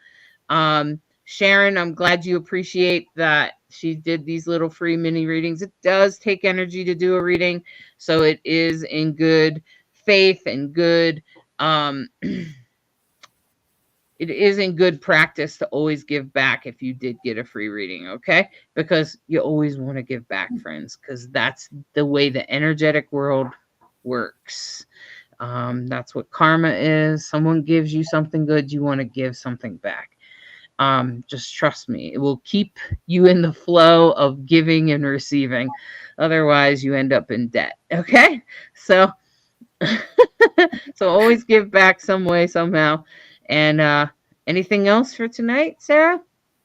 Sharon, I'm glad you appreciate that she did these little free mini readings. It does take energy to do a reading, so it is in good faith and good it is in good practice to always give back if you did get a free reading, okay? Because you always want to give back, friends, because that's the way the energetic world works. That's what karma is. Someone gives you something good, you want to give something back. Just trust me, it will keep you in the flow of giving and receiving. Otherwise, you end up in debt, okay? So, so always give back some way, somehow. And anything else for tonight, Sarah?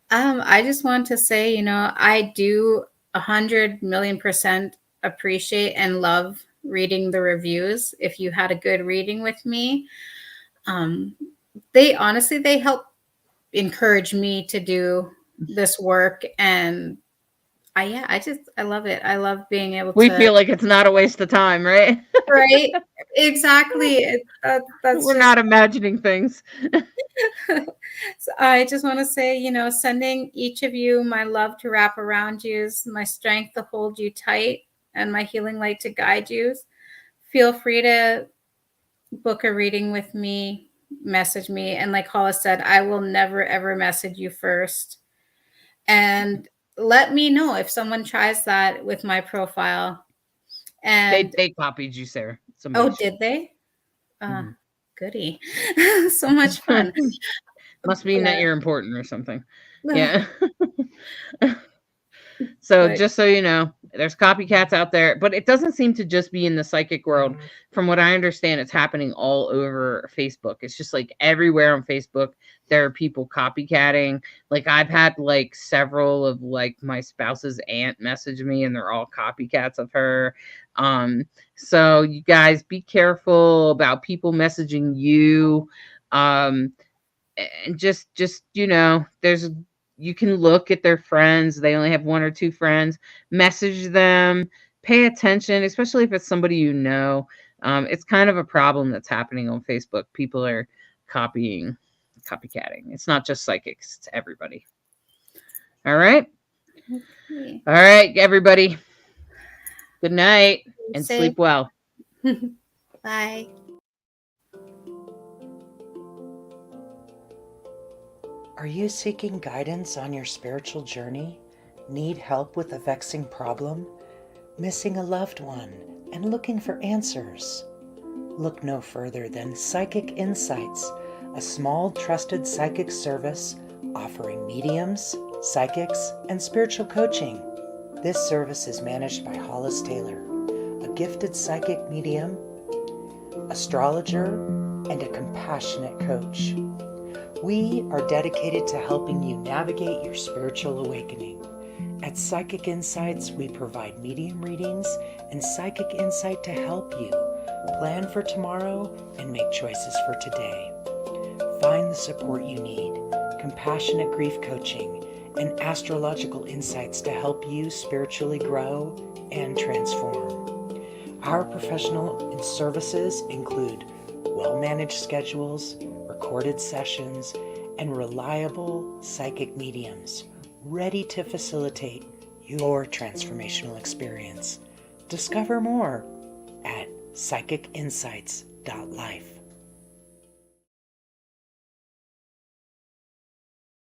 I just want to say, I do 100,000,000% appreciate and love reading the reviews. If you had a good reading with me, they honestly, they help encourage me to do this work. And I love it. I love being able We to, feel like it's not a waste of time, right? right? Exactly. That's We're just, not imagining things. so I just want to say, sending each of you my love to wrap around you, my strength to hold you tight, and my healing light to guide you. Feel free to book a reading with me, message me. And like Hollis said, I will never, ever message you first. And let me know if someone tries that with my profile. And They copied you, Sarah. oh, Somebody did they? Mhm. Goody. So much fun. Must mean that you're important or something. But, Yeah. So but just so you know, there's copycats out there, but it doesn't seem to just be in the psychic world. From what I understand, it's happening all over Facebook. It's just like everywhere on Facebook, there are people copycatting. Like I've had like several of like my spouse's aunt message me and they're all copycats of her. So you guys be careful about people messaging you. And just there's you can look at their friends. They only have one or two friends. Message them. Pay attention, especially if it's somebody you know. It's kind of a problem that's happening on Facebook. People are copying, copycatting. It's not just psychics, it's everybody. All right. okay. All right, everybody. Good night and Safe. sleep well. Bye. Are you seeking guidance on your spiritual journey? Need help with a vexing problem? Missing a loved one and looking for answers? Look no further than Psychic Insights, a small trusted psychic service offering mediums, psychics, and spiritual coaching. This service is managed by Hollis Taylor, a gifted psychic medium, astrologer, and a compassionate coach. We are dedicated to helping you navigate your spiritual awakening. At Psychic Insights, we provide medium readings and psychic insight to help you plan for tomorrow and make choices for today. Find the support you need, compassionate grief coaching, and astrological insights to help you spiritually grow and transform. Our professional services include well-managed schedules, recorded sessions, and reliable psychic mediums ready to facilitate your transformational experience. Discover more at psychicinsights.life.